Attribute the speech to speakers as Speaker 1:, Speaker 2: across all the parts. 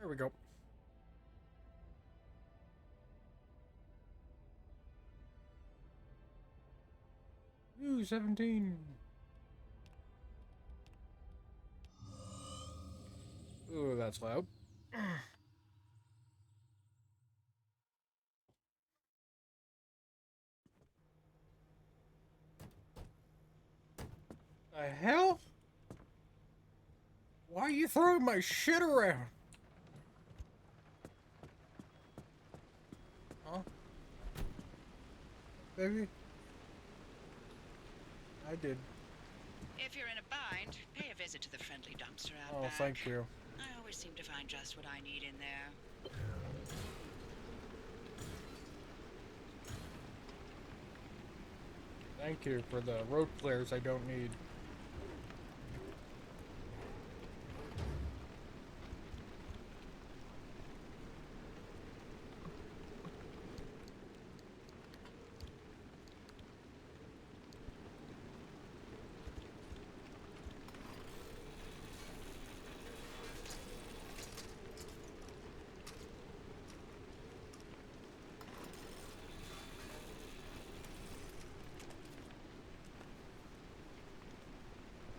Speaker 1: There we go. Ooh, 17. Ooh, that's loud. The hell? Why are you throwing my shit around? Huh? Baby? I did.
Speaker 2: If you're in a bind, pay a visit to the friendly dumpster out
Speaker 1: Oh,
Speaker 2: back.
Speaker 1: thank you.
Speaker 2: I always seem to find just what I need in there.
Speaker 1: Thank you for the road flares I don't need.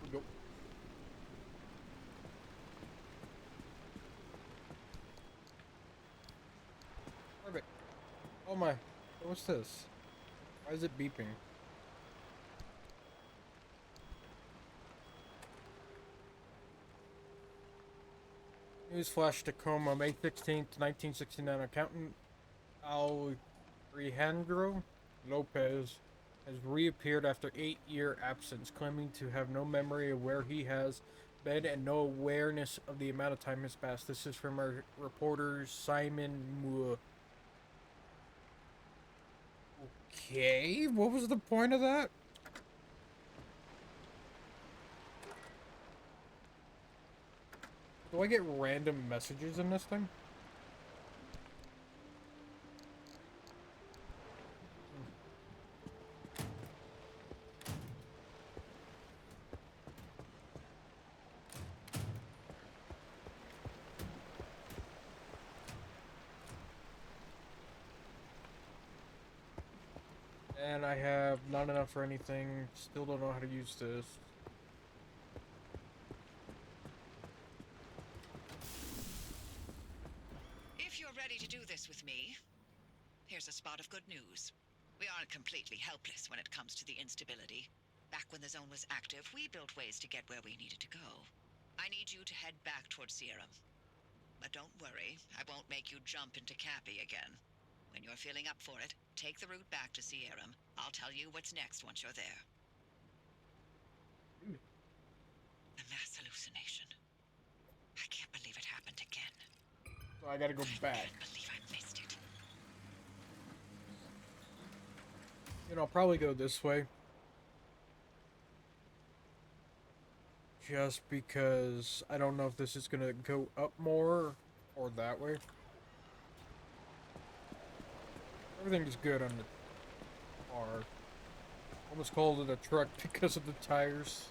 Speaker 1: Go. Perfect. Oh my. What's this? Why is it beeping? Newsflash: Tacoma, May 16th, 1969. Accountant Alejandro Lopez has reappeared after 8-year absence, claiming to have no memory of where he has been and no awareness of the amount of time has passed. This is from our reporter Simon Moore. Okay, what was the point of that? Do I get random messages in this thing? And I have not enough for anything. Still don't know how to use this.
Speaker 2: If you're ready to do this with me, here's a spot of good news. We aren't completely helpless when it comes to the instability. Back when the zone was active, we built ways to get where we needed to go. I need you to head back towards Serum. But don't worry, I won't make you jump into Cappy again. When you're feeling up for it, take the route back to Sierram. I'll tell you what's next once you're there. The mass hallucination. I can't believe it happened again.
Speaker 1: So I gotta go
Speaker 2: I
Speaker 1: back.
Speaker 2: can't believe I missed it.
Speaker 1: You know, I'll probably go this way. Just because I don't know if this is gonna go up more or that way. Everything is good on the car. Almost called it a truck because of the tires.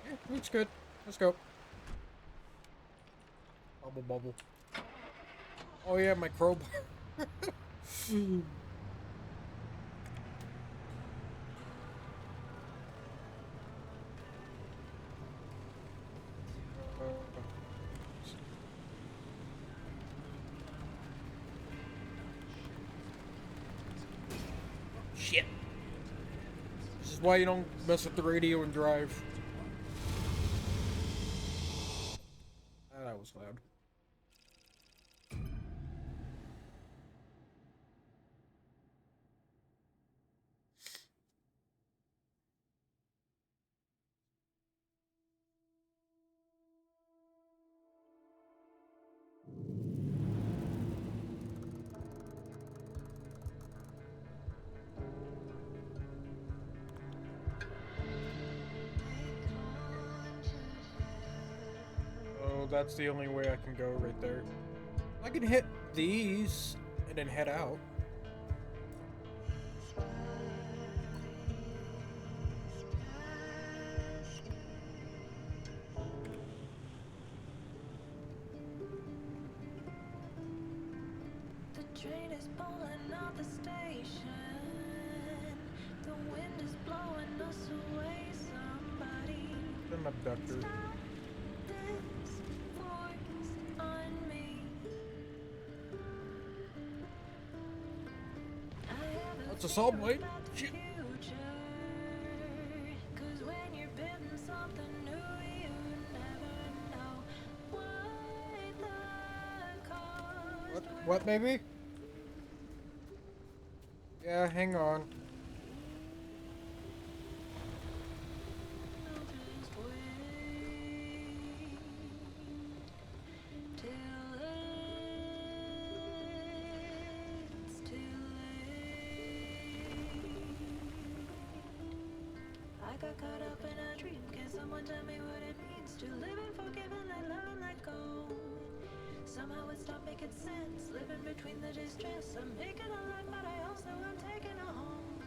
Speaker 1: Yeah, looks good. Let's go. Bubble bubble. Oh yeah, my crowbar. Shit. This is why you don't mess with the radio and drive. Ah, that was loud. Oh, that's the only way I can go right there. I can hit these and then head out.
Speaker 3: train is pulling out the station. The wind is blowing us away. Somebody
Speaker 1: An abductor.
Speaker 3: stop this voice on me. I have
Speaker 1: That's a saw blade.
Speaker 3: about the
Speaker 1: Shit.
Speaker 3: future. 'Cause when you're building something new, you never know what the cost
Speaker 1: What, maybe? Yeah, hang on.
Speaker 3: will just wait till it's too late. I got caught up in a dream. Can someone tell me what it means to live and forgive and let love and let go? Somehow it stopped making sense. Living between the distress. I'm making a life, but I also am taking a home.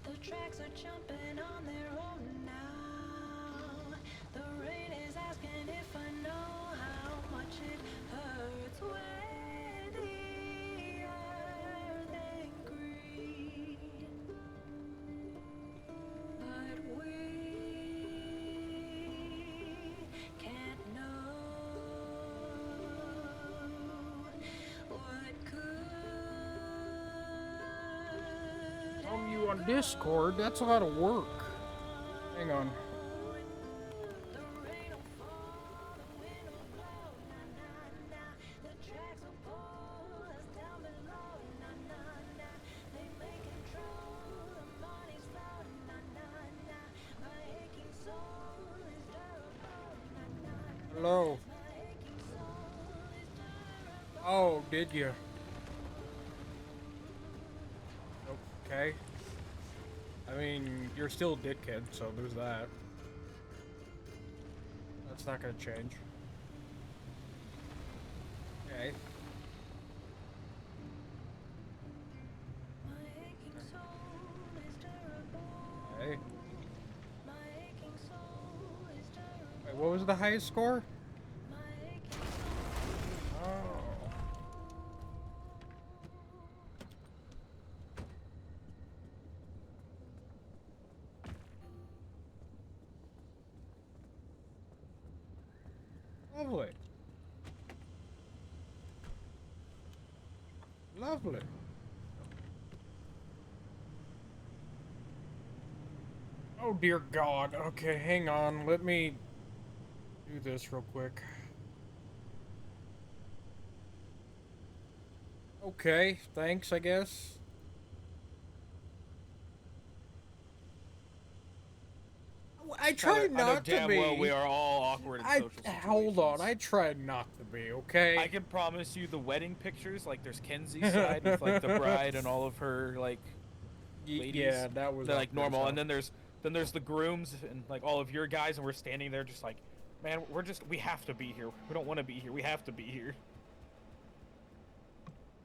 Speaker 3: The tracks are jumping on their own now. The rain is asking if I know how much it hurts when the earth ain't green. But we can't know what could.
Speaker 1: On you on Discord, that's a lot of work. Hang on.
Speaker 3: The rain will fall, the wind will blow, na na na. The tracks will pull us down below, na na na. They may control the money's flow, na na na. My aching soul is durable, na na na.
Speaker 1: Hello.
Speaker 3: My aching soul is durable.
Speaker 1: Oh, did you? Okay. I mean, you're still a dickhead, so there's that. That's not gonna change. Okay.
Speaker 3: My aching soul is durable.
Speaker 1: Okay.
Speaker 3: My aching soul is durable.
Speaker 1: Wait, what was the highest score?
Speaker 3: My aching soul.
Speaker 1: Oh. Lovely. Lovely. Oh dear God. Okay, hang on. Let me do this real quick. Okay, thanks, I guess. I try
Speaker 4: I know
Speaker 1: not to
Speaker 4: damn
Speaker 1: be.
Speaker 4: well we are all awkward in social situations.
Speaker 1: Hold on. I try not to be. Okay.
Speaker 4: I can promise you the wedding pictures, like there's Kenzie's side with like the bride and all of her like ladies.
Speaker 1: Yeah, that was
Speaker 4: they're like
Speaker 1: up there,
Speaker 4: normal,
Speaker 1: so-
Speaker 4: and then there's the grooms and like all of your guys, and we're standing there just like, man, we have to be here. We don't want to be here. We have to be here.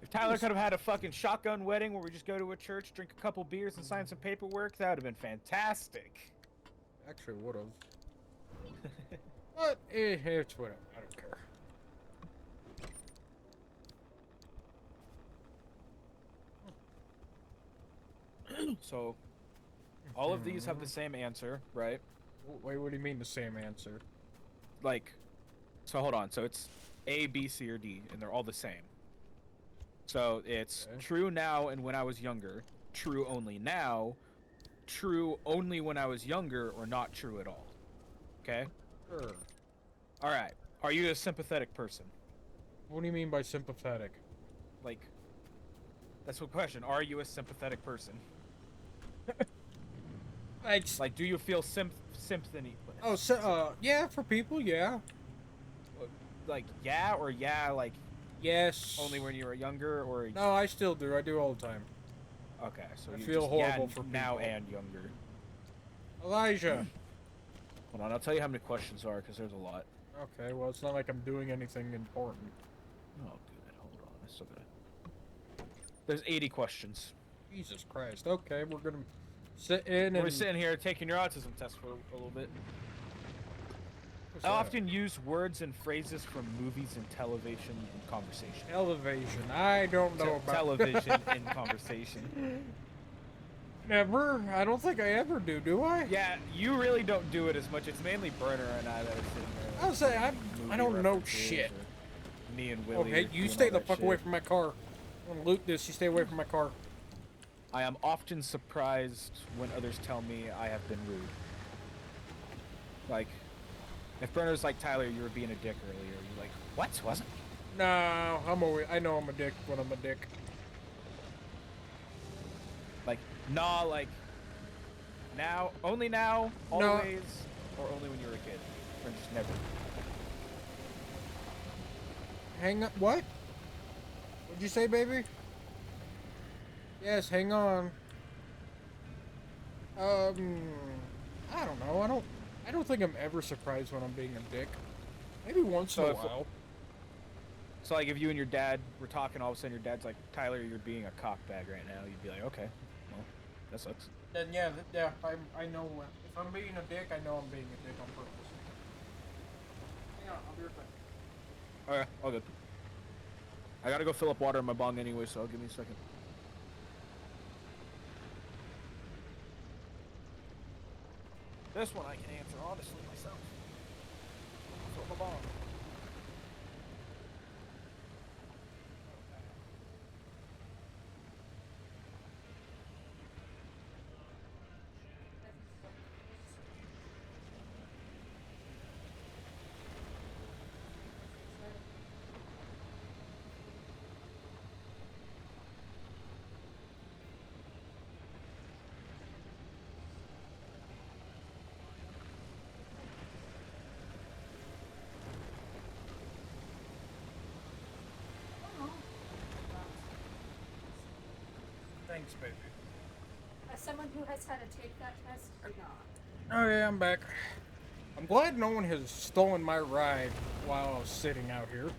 Speaker 4: If Tyler could have had a fucking shotgun wedding where we just go to a church, drink a couple beers, and sign some paperwork, that would have been fantastic.
Speaker 1: Actually, would have. But it's whatever. I don't care.
Speaker 4: So, all of these have the same answer, right?
Speaker 1: Wait, what do you mean the same answer?
Speaker 4: Like, so hold on. So it's A, B, C, or D, and they're all the same. So it's
Speaker 1: Okay.
Speaker 4: true now and when I was younger, true only now, true only when I was younger, or not true at all. Okay?
Speaker 1: Sure.
Speaker 4: All right. Are you a sympathetic person?
Speaker 1: What do you mean by sympathetic?
Speaker 4: Like, that's the question. Are you a sympathetic person? Like, do you feel sympathy?
Speaker 1: Oh, so, yeah, for people, yeah.
Speaker 4: Like, yeah, or yeah, like
Speaker 1: Yes.
Speaker 4: only when you were younger, or
Speaker 1: No, I still do. I do all the time.
Speaker 4: okay, so
Speaker 1: I
Speaker 4: you
Speaker 1: feel
Speaker 4: just,
Speaker 1: horrible
Speaker 4: yeah,
Speaker 1: for
Speaker 4: now
Speaker 1: people.
Speaker 4: and younger.
Speaker 1: Elijah.
Speaker 4: Hold on, I'll tell you how many questions are, because there's a lot.
Speaker 1: Okay, well, it's not like I'm doing anything important.
Speaker 4: Oh, good. Hold on, I still gotta. There's 80 questions.
Speaker 1: Jesus Christ. Okay, we're gonna sit in and...
Speaker 4: We're sitting here taking your autism test for a little bit.
Speaker 1: What's
Speaker 4: I
Speaker 1: that?
Speaker 4: often use words and phrases from movies and television in conversation.
Speaker 1: Elevation. I don't know about
Speaker 4: Television in conversation.
Speaker 1: Never. I don't think I ever do I?
Speaker 4: Yeah, you really don't do it as much. It's mainly Burner and I that are sitting there.
Speaker 1: I'll say I
Speaker 4: movie
Speaker 1: don't know
Speaker 4: references,
Speaker 1: shit.
Speaker 4: or Me and Willie.
Speaker 1: Okay,
Speaker 4: are
Speaker 1: you
Speaker 4: doing
Speaker 1: stay
Speaker 4: all
Speaker 1: the
Speaker 4: that
Speaker 1: fuck away
Speaker 4: shit.
Speaker 1: from my car. I'm gonna loot this. You stay away from my car.
Speaker 4: I am often surprised when others tell me I have been rude. Like, if Burner's like, Tyler, you were being a dick earlier, you're like, what? Wasn't?
Speaker 1: No, I'm always. I know I'm a dick when I'm a dick.
Speaker 4: Like, nah, like, now, always,
Speaker 1: No.
Speaker 4: or only when you were a kid, or just never.
Speaker 1: Hang on. What? What'd you say, baby? Yes, hang on. I don't know. I don't think I'm ever surprised when I'm being a dick. Maybe once in
Speaker 4: So
Speaker 1: a
Speaker 4: if-
Speaker 1: while.
Speaker 4: So, like, if you and your dad were talking, all of a sudden your dad's like, Tyler, you're being a cockbag right now, you'd be like, okay, well, that sucks.
Speaker 1: Then yeah, I know when. If I'm being a dick, I know I'm being a dick on purpose. Hang on, I'll be right back.
Speaker 4: Okay, all good. I gotta go fill up water in my bong anyway, so give me a second. This one I can answer honestly myself. Fill my bong.
Speaker 1: Thanks, baby.
Speaker 5: As someone who has had to take that test or not.
Speaker 1: Okay, I'm back. I'm glad no one has stolen my ride while I was sitting out here.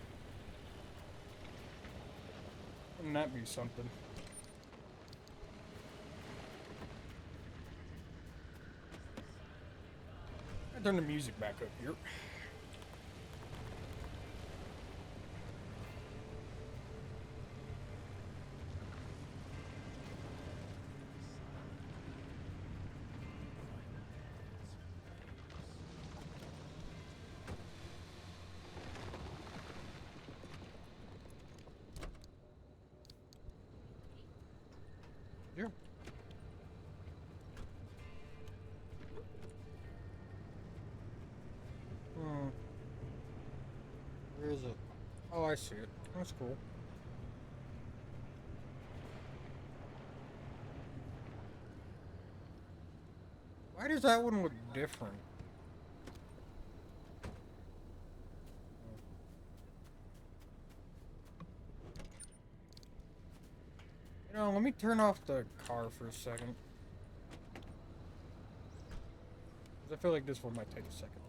Speaker 1: Wouldn't that be something? I turn the music back up here. Yeah. Where is it? Oh, I see it. That's cool. Why does that one look different? You know, let me turn off the car for a second. 'Cause I feel like this one might take a second.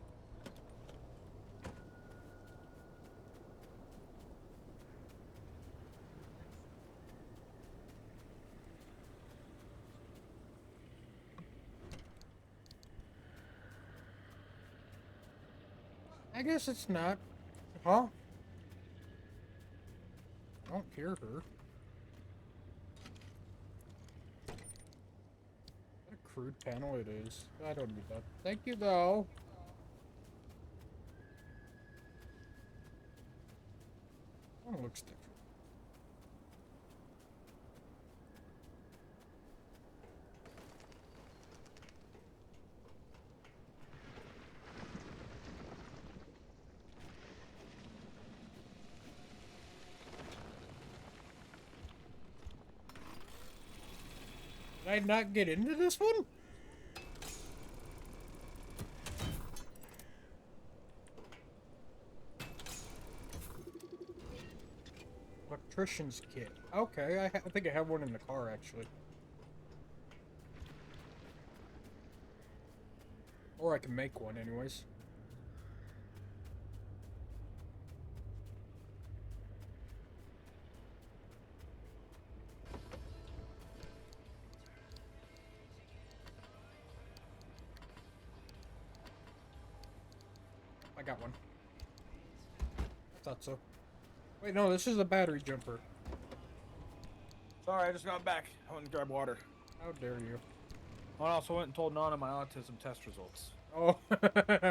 Speaker 1: I guess it's not. Huh? I don't hear her. What a crude panel it is. I don't need that. Thank you, though. One looks different. Did I not get into this one? Electrician's kit. Okay, I think I have one in the car, actually. Or I can make one, anyways. I got one. I thought so. Wait, no, this is a battery jumper.
Speaker 4: Sorry, I just got back. I went and grabbed water.
Speaker 1: How dare you?
Speaker 4: I also went and told Nana my autism test results.
Speaker 1: Oh,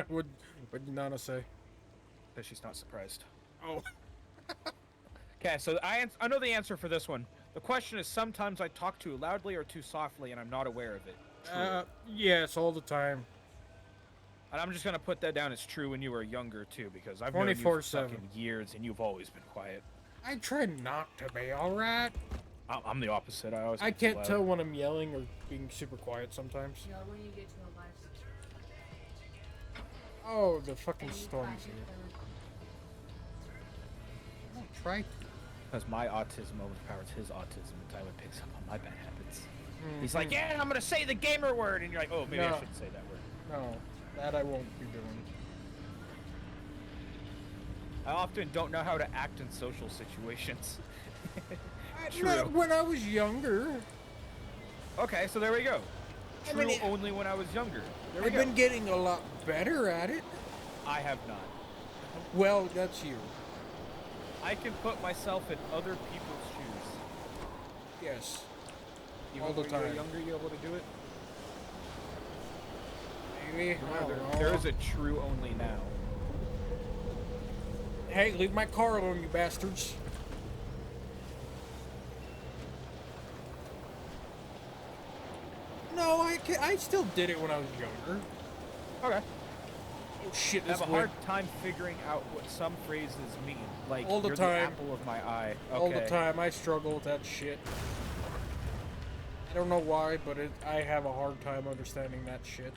Speaker 1: what did Nana say?
Speaker 4: That she's not surprised.
Speaker 1: Oh.
Speaker 4: Okay, so I know the answer for this one. The question is, sometimes I talk too loudly or too softly, and I'm not aware of it. True.
Speaker 1: Yes, all the time.
Speaker 4: And I'm just gonna put that down as true when you were younger too, because I've known you for
Speaker 1: 24/7.
Speaker 4: fucking years, and you've always been quiet.
Speaker 1: I try not to be, alright?
Speaker 4: I'm the opposite.
Speaker 1: I
Speaker 4: get too
Speaker 1: can't
Speaker 4: loud.
Speaker 1: tell when I'm yelling or being super quiet sometimes.
Speaker 5: You know, when you get to a life situation.
Speaker 1: Oh, the fucking
Speaker 5: and you
Speaker 1: storm's
Speaker 5: find
Speaker 1: here.
Speaker 5: your third-
Speaker 1: Don't try to.
Speaker 4: Because my autism overpowers his autism, and Tyler picks up on my bad habits. He's
Speaker 1: Mhm.
Speaker 4: like, yeah, I'm gonna say the gamer word, and you're like, oh, maybe I
Speaker 1: No.
Speaker 4: shouldn't say that word.
Speaker 1: No, that I won't be doing.
Speaker 4: I often don't know how to act in social situations.
Speaker 1: Not when I was younger.
Speaker 4: Okay, so there we go.
Speaker 1: I
Speaker 4: True
Speaker 1: mean,
Speaker 4: only when I was younger. There we
Speaker 1: I've
Speaker 4: go.
Speaker 1: been getting a lot better at it.
Speaker 4: I have not.
Speaker 1: Well, that's you.
Speaker 4: I can put myself in other people's shoes.
Speaker 1: Yes.
Speaker 4: Even
Speaker 1: All the
Speaker 4: when you were
Speaker 1: time.
Speaker 4: younger, you able to do it?
Speaker 1: Maybe. I don't know.
Speaker 4: There is a true only now.
Speaker 1: Hey, leave my car alone, you bastards. No, I still did it when I was younger.
Speaker 4: Okay.
Speaker 1: Oh shit,
Speaker 4: I
Speaker 1: this
Speaker 4: have a
Speaker 1: wind.
Speaker 4: hard time figuring out what some phrases mean. Like,
Speaker 1: All the
Speaker 4: you're
Speaker 1: time.
Speaker 4: the apple of my eye. Okay.
Speaker 1: All the time, I struggle with that shit. I don't know why, but I have a hard time understanding that shit.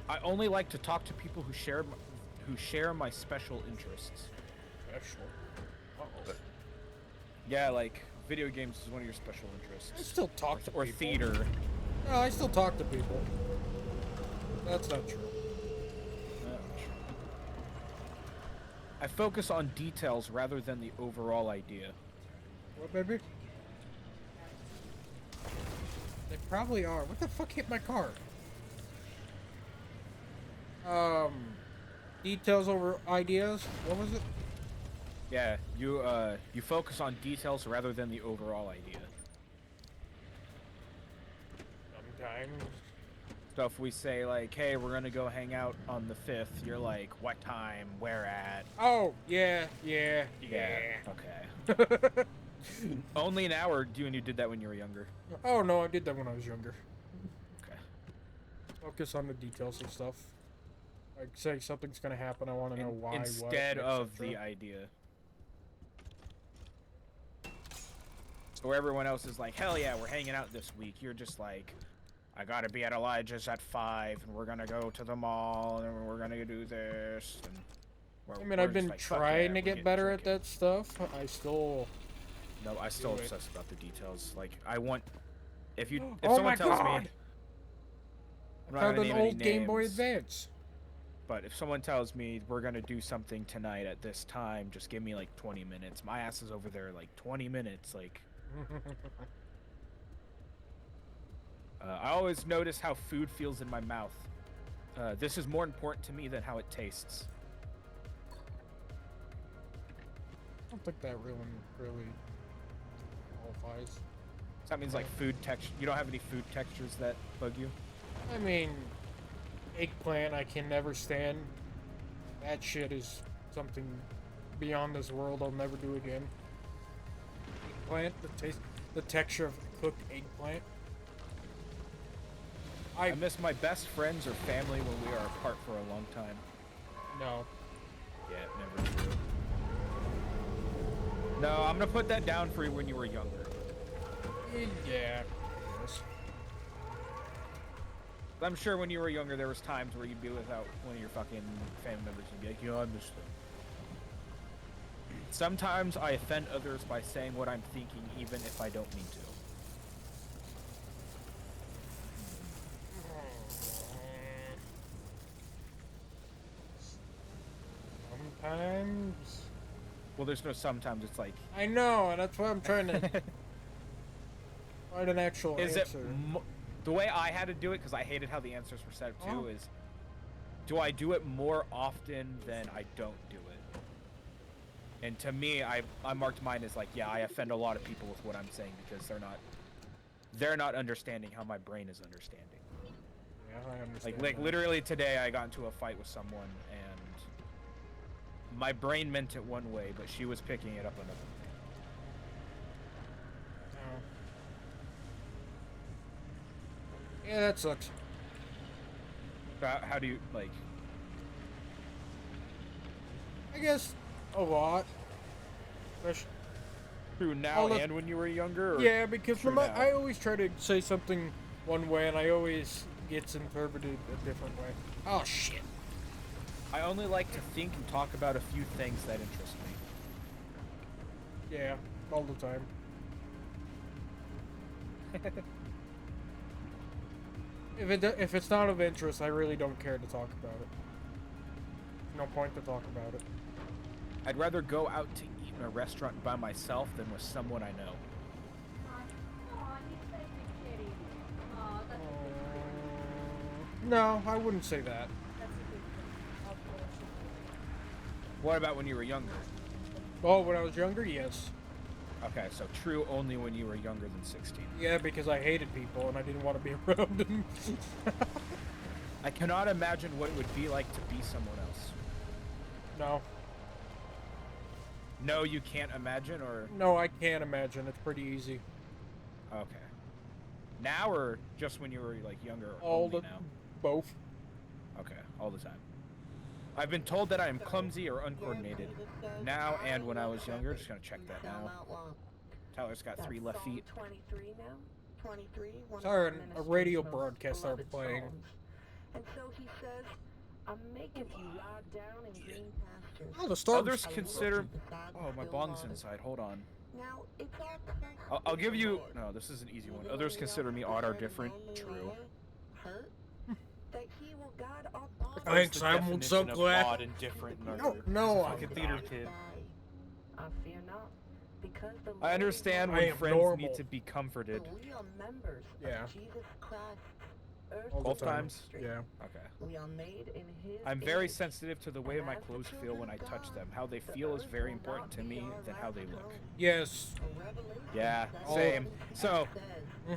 Speaker 4: I only like to talk to people who share my special interests.
Speaker 1: Special. Uh-oh.
Speaker 4: Yeah, like video games is one of your special
Speaker 1: I
Speaker 4: interests.
Speaker 1: still talk to
Speaker 4: Or
Speaker 1: people.
Speaker 4: theater.
Speaker 1: No, I still talk to people. That's not true.
Speaker 4: I focus on details rather than the overall idea.
Speaker 1: What, baby? They probably are. What the fuck hit my car? Details over ideas? What was it?
Speaker 4: Yeah, you focus on details rather than the overall idea.
Speaker 1: Sometimes.
Speaker 4: So if we say like, hey, we're gonna go hang out on the 5th, you're like, what time, where at?
Speaker 1: Oh, yeah.
Speaker 4: Okay. Only an hour when you did that when you were younger.
Speaker 1: Oh, no, I did that when I was younger.
Speaker 4: Okay.
Speaker 1: Focus on the details of stuff. Like, say something's gonna happen, I want to know why,
Speaker 4: Instead
Speaker 1: what,
Speaker 4: of
Speaker 1: etc.
Speaker 4: the idea. So everyone else is like, hell yeah, we're hanging out this week. You're just like, I gotta be at Elijah's at 5, and we're gonna go to the mall, and we're gonna do this. And
Speaker 1: I mean,
Speaker 4: we're
Speaker 1: I've
Speaker 4: just
Speaker 1: like,
Speaker 4: like, fuck
Speaker 1: trying
Speaker 4: yeah,
Speaker 1: to
Speaker 4: we're
Speaker 1: get
Speaker 4: getting
Speaker 1: better at
Speaker 4: drinking.
Speaker 1: that stuff. I still...
Speaker 4: No, I still
Speaker 1: Do it.
Speaker 4: obsess about the details. Like, I want... If
Speaker 1: Oh
Speaker 4: someone
Speaker 1: my
Speaker 4: tells
Speaker 1: God!
Speaker 4: me... I'm
Speaker 1: I
Speaker 4: not
Speaker 1: found
Speaker 4: gonna
Speaker 1: an
Speaker 4: name any
Speaker 1: old Game Boy
Speaker 4: names,
Speaker 1: Advance.
Speaker 4: But if someone tells me we're gonna do something tonight at this time, just give me like 20 minutes. My ass is over there like 20 minutes. Like, I always notice how food feels in my mouth. This is more important to me than how it tastes.
Speaker 1: I don't think that really qualifies.
Speaker 4: So that means like food texture. You don't have any food textures that bug you?
Speaker 1: I mean, eggplant I can never stand. That shit is something beyond this world I'll never do again. Eggplant, the texture of cooked eggplant.
Speaker 4: I miss my best friends or family when we are apart for a long time.
Speaker 1: No.
Speaker 4: Yeah, never true. No, I'm gonna put that down for you when you were younger.
Speaker 1: Yeah. I guess.
Speaker 4: I'm sure when you were younger there was times where you'd be without one of your fucking family members and be like, I miss them. Sometimes I offend others by saying what I'm thinking even if I don't mean to.
Speaker 1: Sometimes.
Speaker 4: Well, there's no sometimes, it's like...
Speaker 1: I know, and that's why I'm trying to find an actual
Speaker 4: Is
Speaker 1: answer.
Speaker 4: the way I had to do it, because I hated how the answers were set up too,
Speaker 1: Oh.
Speaker 4: is Do I do it more often than I don't do it? And to me, I marked mine as like, yeah, I offend a lot of people with what I'm saying because they're not understanding how my brain is understanding.
Speaker 1: Yeah, I understand.
Speaker 4: Like
Speaker 1: that.
Speaker 4: literally today, I got into a fight with someone, and my brain meant it one way, but she was picking it up another way.
Speaker 1: Oh. Yeah, that sucks.
Speaker 4: So how do you like?
Speaker 1: I guess a lot. Especially-
Speaker 4: True now
Speaker 1: All the-
Speaker 4: and when you were younger? Or
Speaker 1: Yeah, because
Speaker 4: true
Speaker 1: from
Speaker 4: now?
Speaker 1: I always try to say something one way, and I always gets interpreted a different way. Oh shit!
Speaker 4: I only like to think and talk about a few things that interest me.
Speaker 1: Yeah, all the time. If it's not of interest, I really don't care to talk about it. No point to talk about it.
Speaker 4: I'd rather go out to eat in a restaurant by myself than with someone I know.
Speaker 5: Aw, you such a kitty. Aw, that's a good kitty.
Speaker 1: No, I wouldn't say that.
Speaker 5: That's a good kitty. Of course.
Speaker 4: What about when you were younger?
Speaker 1: Oh, when I was younger, yes.
Speaker 4: Okay, so true only when you were younger than 16.
Speaker 1: Yeah, because I hated people and I didn't want to be around them.
Speaker 4: I cannot imagine what it would be like to be someone else.
Speaker 1: No.
Speaker 4: No, you can't imagine, or
Speaker 1: No, I can't imagine. It's pretty easy.
Speaker 4: okay. Now or just when you were like younger?
Speaker 1: All
Speaker 4: only
Speaker 1: the
Speaker 4: now.
Speaker 1: both.
Speaker 4: Okay, all the time. I've been told that I am clumsy or uncoordinated. Now and when I was younger, just gonna check that now. Tyler's got 3 left feet.
Speaker 3: 23 now. 23.
Speaker 1: Sorry, a radio broadcast started playing.
Speaker 3: And so he says, I'm making you lie down in green pastures.
Speaker 1: Oh, the storm's
Speaker 4: Others consider. Oh, my bong's inside. Hold on.
Speaker 3: Now, it's our
Speaker 4: I'll give you. No, this is an easy one. Others consider me odd or different. True.
Speaker 3: Hurt? That he will guide our thoughts.
Speaker 1: Thanks,
Speaker 4: the
Speaker 1: I'm so
Speaker 4: definition of
Speaker 1: glad.
Speaker 4: Odd and different.
Speaker 1: No,
Speaker 4: Fucking theater kid.
Speaker 3: I fear not, because the
Speaker 4: I understand
Speaker 1: I
Speaker 4: when
Speaker 1: am
Speaker 4: friends
Speaker 1: normal.
Speaker 4: need to be comforted.
Speaker 3: We are members
Speaker 1: Yeah.
Speaker 3: of Jesus Christ. Earth
Speaker 1: All the
Speaker 4: Both
Speaker 1: time.
Speaker 4: times?
Speaker 1: Yeah.
Speaker 4: Okay.
Speaker 3: We are made in His
Speaker 4: I'm very
Speaker 3: image.
Speaker 4: sensitive to the way my clothes feel when I touch them. How they feel is very important to me than how they look.
Speaker 1: Yes.
Speaker 4: Yeah,
Speaker 1: Oh.
Speaker 4: same. So,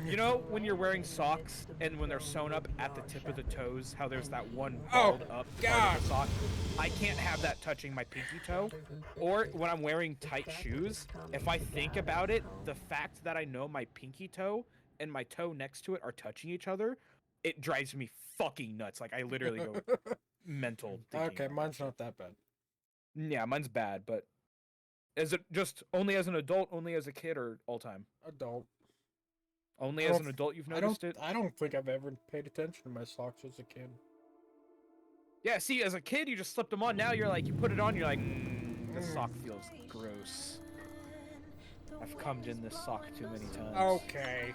Speaker 4: you know when you're wearing socks and when they're sewn up at the tip of the toes, how there's that one balled up part
Speaker 1: God.
Speaker 4: of the sock? I can't have that touching my pinky toe. Or when I'm wearing tight shoes, if I think about it, the fact that I know my pinky toe and my toe next to it are touching each other, it drives me fucking nuts. Like I literally go mental. thinking
Speaker 1: Okay,
Speaker 4: about
Speaker 1: mine's
Speaker 4: that
Speaker 1: not that bad.
Speaker 4: shit. Yeah, mine's bad, but is it just only as an adult, only as a kid, or all time?
Speaker 1: Adult.
Speaker 4: Only
Speaker 1: I
Speaker 4: as
Speaker 1: don't
Speaker 4: an adult you've
Speaker 1: I
Speaker 4: noticed
Speaker 1: don't.
Speaker 4: it?
Speaker 1: I don't think I've ever paid attention to my socks as a kid.
Speaker 4: Yeah, see, as a kid, you just slipped them on. Now you're like, you put it on, you're like, the sock feels gross. I've cummed in this sock too many times.
Speaker 1: Okay.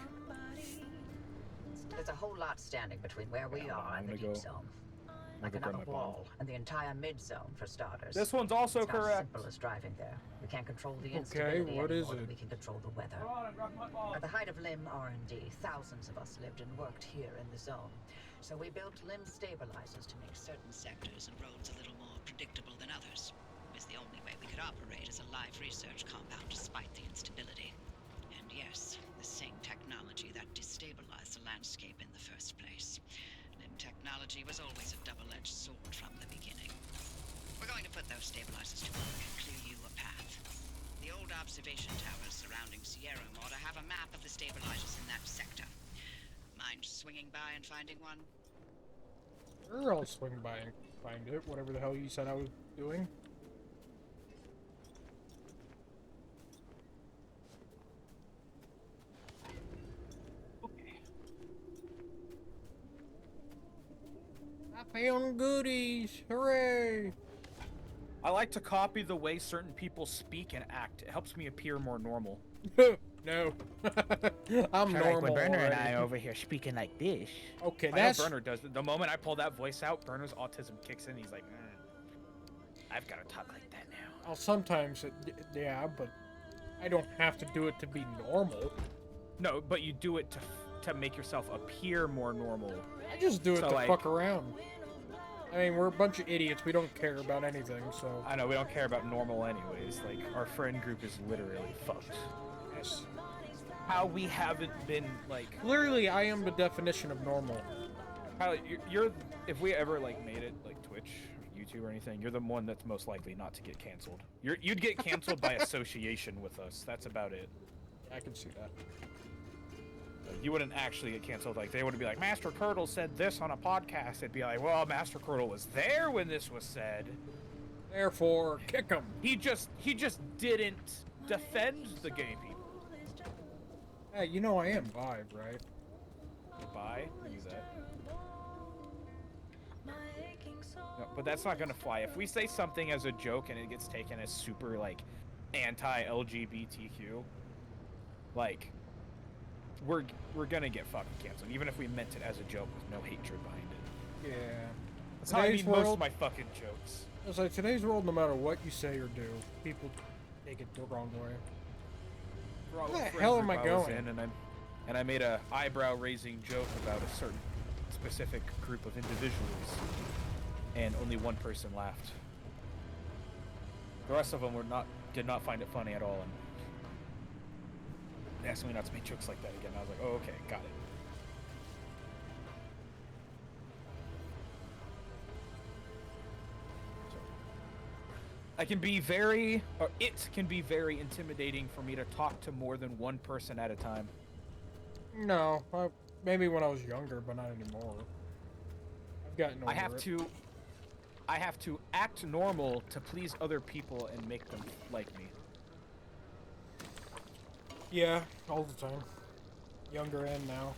Speaker 2: There's a whole lot standing between where we
Speaker 4: Yeah,
Speaker 2: are
Speaker 4: I'm
Speaker 2: and the
Speaker 4: gonna
Speaker 2: deep
Speaker 4: go-
Speaker 2: zone.
Speaker 4: I'm
Speaker 2: Like
Speaker 4: gonna grab
Speaker 2: another
Speaker 4: my bomb.
Speaker 2: wall and the entire mid zone for starters.
Speaker 4: This one's also
Speaker 2: it's not as
Speaker 4: correct.
Speaker 2: simple as driving there. We can't control the
Speaker 1: Okay,
Speaker 2: instability
Speaker 1: what
Speaker 2: any
Speaker 1: is
Speaker 2: more than
Speaker 1: it?
Speaker 2: we can control the weather.
Speaker 4: Hold on, I dropped my bomb.
Speaker 2: At the height of LIM R&D, thousands of us lived and worked here in the zone. So we built LIM stabilizers to make certain sectors and roads a little more predictable than others. It was the only way we could operate as a live research compound despite the instability. And yes, the same technology that destabilized the landscape in the first place. LIM technology was always a double-edged sword from the beginning. We're going to put those stabilizers to work and clear you a path. The old observation towers surrounding Sierra Mortar have a map of the stabilizers in that sector. Mind swinging by and finding one?
Speaker 1: Sure, I'll swing by and find it. Whatever the hell you said I was doing. I found goodies! Hooray!
Speaker 4: I like to copy the way certain people speak and act. It helps me appear more normal.
Speaker 1: No. I'm normal already.
Speaker 4: over here speaking like this.
Speaker 1: Okay,
Speaker 4: I know
Speaker 1: that's...
Speaker 4: Burner does it. The moment I pull that voice out, Burner's autism kicks in. He's like, I've got to talk like that now.
Speaker 1: Well, sometimes, yeah, but I don't have to do it to be normal.
Speaker 4: No, but you do it to make yourself appear more normal.
Speaker 1: I just do it
Speaker 4: So,
Speaker 1: to
Speaker 4: like-
Speaker 1: fuck around. I mean, we're a bunch of idiots. We don't care about anything, so.
Speaker 4: I know we don't care about normal anyways. Like our friend group is literally fucked.
Speaker 1: Yes.
Speaker 4: How we haven't been like
Speaker 1: Clearly, I am the definition of normal.
Speaker 4: how you're if we ever like made it like Twitch, YouTube or anything, you're the one that's most likely not to get canceled. You'd get canceled by association with us. That's about it.
Speaker 1: I can see that.
Speaker 4: Like, you wouldn't actually get canceled. Like they wouldn't be like Master Curdle said this on a podcast. It'd be like, well, Master Curdle was there when this was said.
Speaker 1: Therefore, kick him.
Speaker 4: He just didn't defend the gay people.
Speaker 1: Hey, you know I am Vibe, right?
Speaker 4: Goodbye. I knew that. No, but that's not gonna fly. If we say something as a joke and it gets taken as super like anti-LGBTQ, like we're gonna get fucking canceled, even if we meant it as a joke with no hatred behind it.
Speaker 1: Yeah.
Speaker 4: That's how I
Speaker 1: Today's
Speaker 4: mean most
Speaker 1: world-
Speaker 4: of my fucking jokes.
Speaker 1: It's like today's world, no matter what you say or do, people take it the wrong way.
Speaker 4: Where
Speaker 1: the hell am I
Speaker 4: was
Speaker 1: going?
Speaker 4: in, and I made a eyebrow-raising joke about a certain specific group of individuals, and only one person laughed. The rest of them did not find it funny at all, and they asked me not to make jokes like that again. I was like, oh, okay, got it. It can be very intimidating for me to talk to more than one person at a time.
Speaker 1: No, maybe when I was younger, but not anymore. I've gotten over
Speaker 4: I have
Speaker 1: it.
Speaker 4: to act normal to please other people and make them like me.
Speaker 1: Yeah, all the time. Younger and now.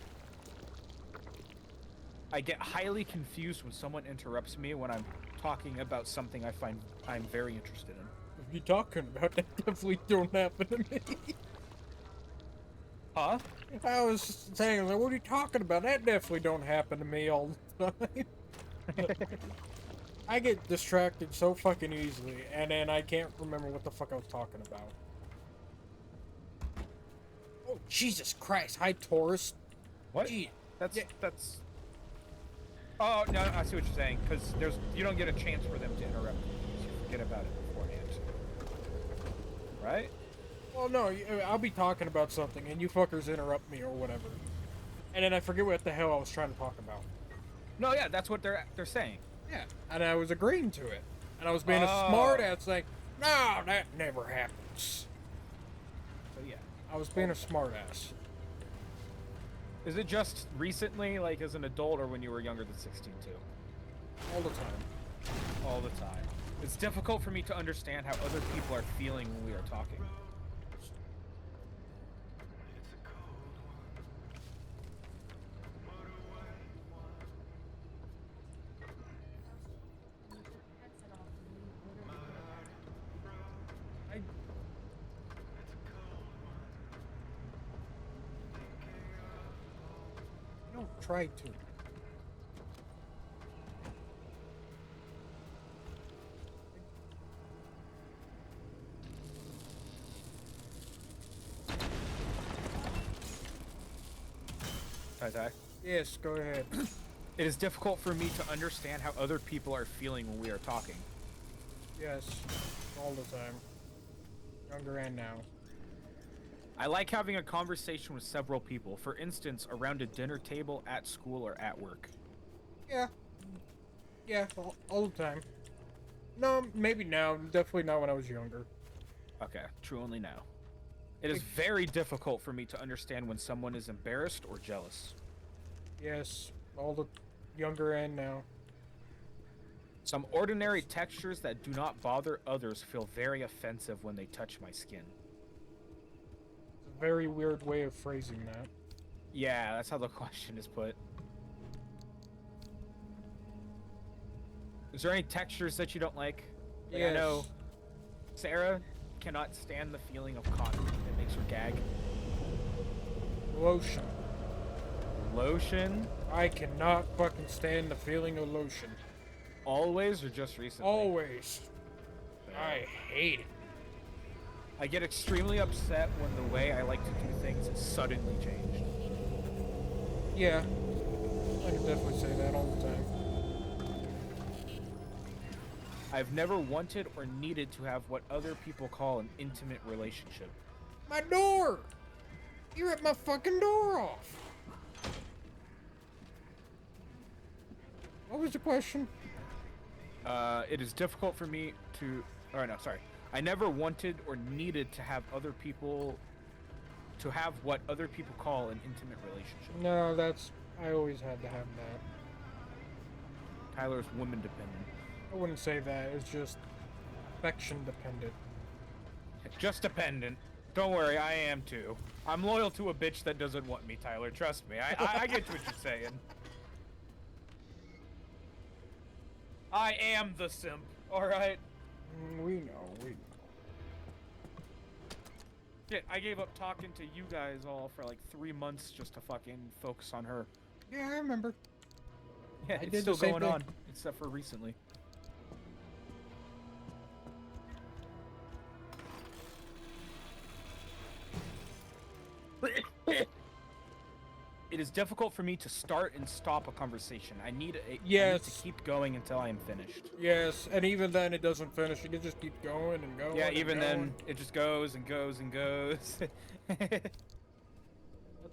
Speaker 4: I get highly confused when someone interrupts me when I'm talking about something I'm very interested in.
Speaker 1: What you talking about? That definitely don't happen to me.
Speaker 4: Huh?
Speaker 1: I was saying, like, what are you talking about? That definitely don't happen to me all the time. I get distracted so fucking easily, and then I can't remember what the fuck I was talking about. Oh, Jesus Christ. Hi, Taurus.
Speaker 4: What?
Speaker 1: Gee.
Speaker 4: That's
Speaker 1: Yeah.
Speaker 4: that's. Oh no, I see what you're saying. Because you don't get a chance for them to interrupt you. So you forget about it beforehand. Right?
Speaker 1: Well, no, I'll be talking about something, and you fuckers interrupt me or whatever. And then I forget what the hell I was trying to talk about.
Speaker 4: No, yeah, that's what they're saying.
Speaker 1: Yeah, and I was agreeing to it. And I was being a
Speaker 4: Oh.
Speaker 1: smart ass saying, no, that never happens.
Speaker 4: So yeah.
Speaker 1: I was being a smart ass.
Speaker 4: Is it just recently, like as an adult, or when you were younger than 16 too?
Speaker 1: All the time.
Speaker 4: All the time. It's difficult for me to understand how other people are feeling when we are talking.
Speaker 1: I... Don't try to.
Speaker 4: Tai.
Speaker 1: Yes, go ahead.
Speaker 4: It is difficult for me to understand how other people are feeling when we are talking.
Speaker 1: Yes, all the time. Younger and now.
Speaker 4: I like having a conversation with several people, for instance, around a dinner table, at school, or at work.
Speaker 1: Yeah. Yeah, all the time. No, maybe now. Definitely not when I was younger.
Speaker 4: Okay, true only now. It is very difficult for me to understand when someone is embarrassed or jealous.
Speaker 1: Yes, all the younger and now.
Speaker 4: Some ordinary textures that do not bother others feel very offensive when they touch my skin.
Speaker 1: It's a very weird way of phrasing that.
Speaker 4: Yeah, that's how the question is put. Is there any textures that you don't like? Like, I
Speaker 1: Yes.
Speaker 4: know Sarah cannot stand the feeling of cotton. It makes her gag.
Speaker 1: Lotion.
Speaker 4: Lotion?
Speaker 1: I cannot fucking stand the feeling of lotion.
Speaker 4: Always or just recently?
Speaker 1: Always. I hate it.
Speaker 4: I get extremely upset when the way I like to do things is suddenly changed.
Speaker 1: Yeah. I can definitely say that all the time.
Speaker 4: I've never wanted or needed to have what other people call an intimate relationship.
Speaker 1: My door! You ripped my fucking door off! What was the question?
Speaker 4: It is difficult for me to... Oh, no, sorry. I never wanted or needed to have other people... To have what other people call an intimate relationship.
Speaker 1: No, that's... I always had to have that.
Speaker 4: Tyler's woman dependent.
Speaker 1: I wouldn't say that. It's just affection dependent.
Speaker 4: Just dependent. Don't worry, I am too. I'm loyal to a bitch that doesn't want me, Tyler. Trust me. I get what you're saying. I am the simp, alright?
Speaker 1: We know, we know.
Speaker 4: Shit, I gave up talking to you guys all for like 3 months just to fucking focus on her.
Speaker 1: Yeah, I remember.
Speaker 4: Yeah,
Speaker 1: I
Speaker 4: it's
Speaker 1: did
Speaker 4: still
Speaker 1: the same
Speaker 4: going
Speaker 1: thing.
Speaker 4: on, except for recently. It is difficult for me to start and stop a conversation. I need to
Speaker 1: Yes.
Speaker 4: keep going until I am finished.
Speaker 1: Yes, and even then it doesn't finish. It can just keep going and going.
Speaker 4: Yeah,
Speaker 1: and
Speaker 4: even then,
Speaker 1: going.
Speaker 4: it just goes and goes and goes.
Speaker 1: That's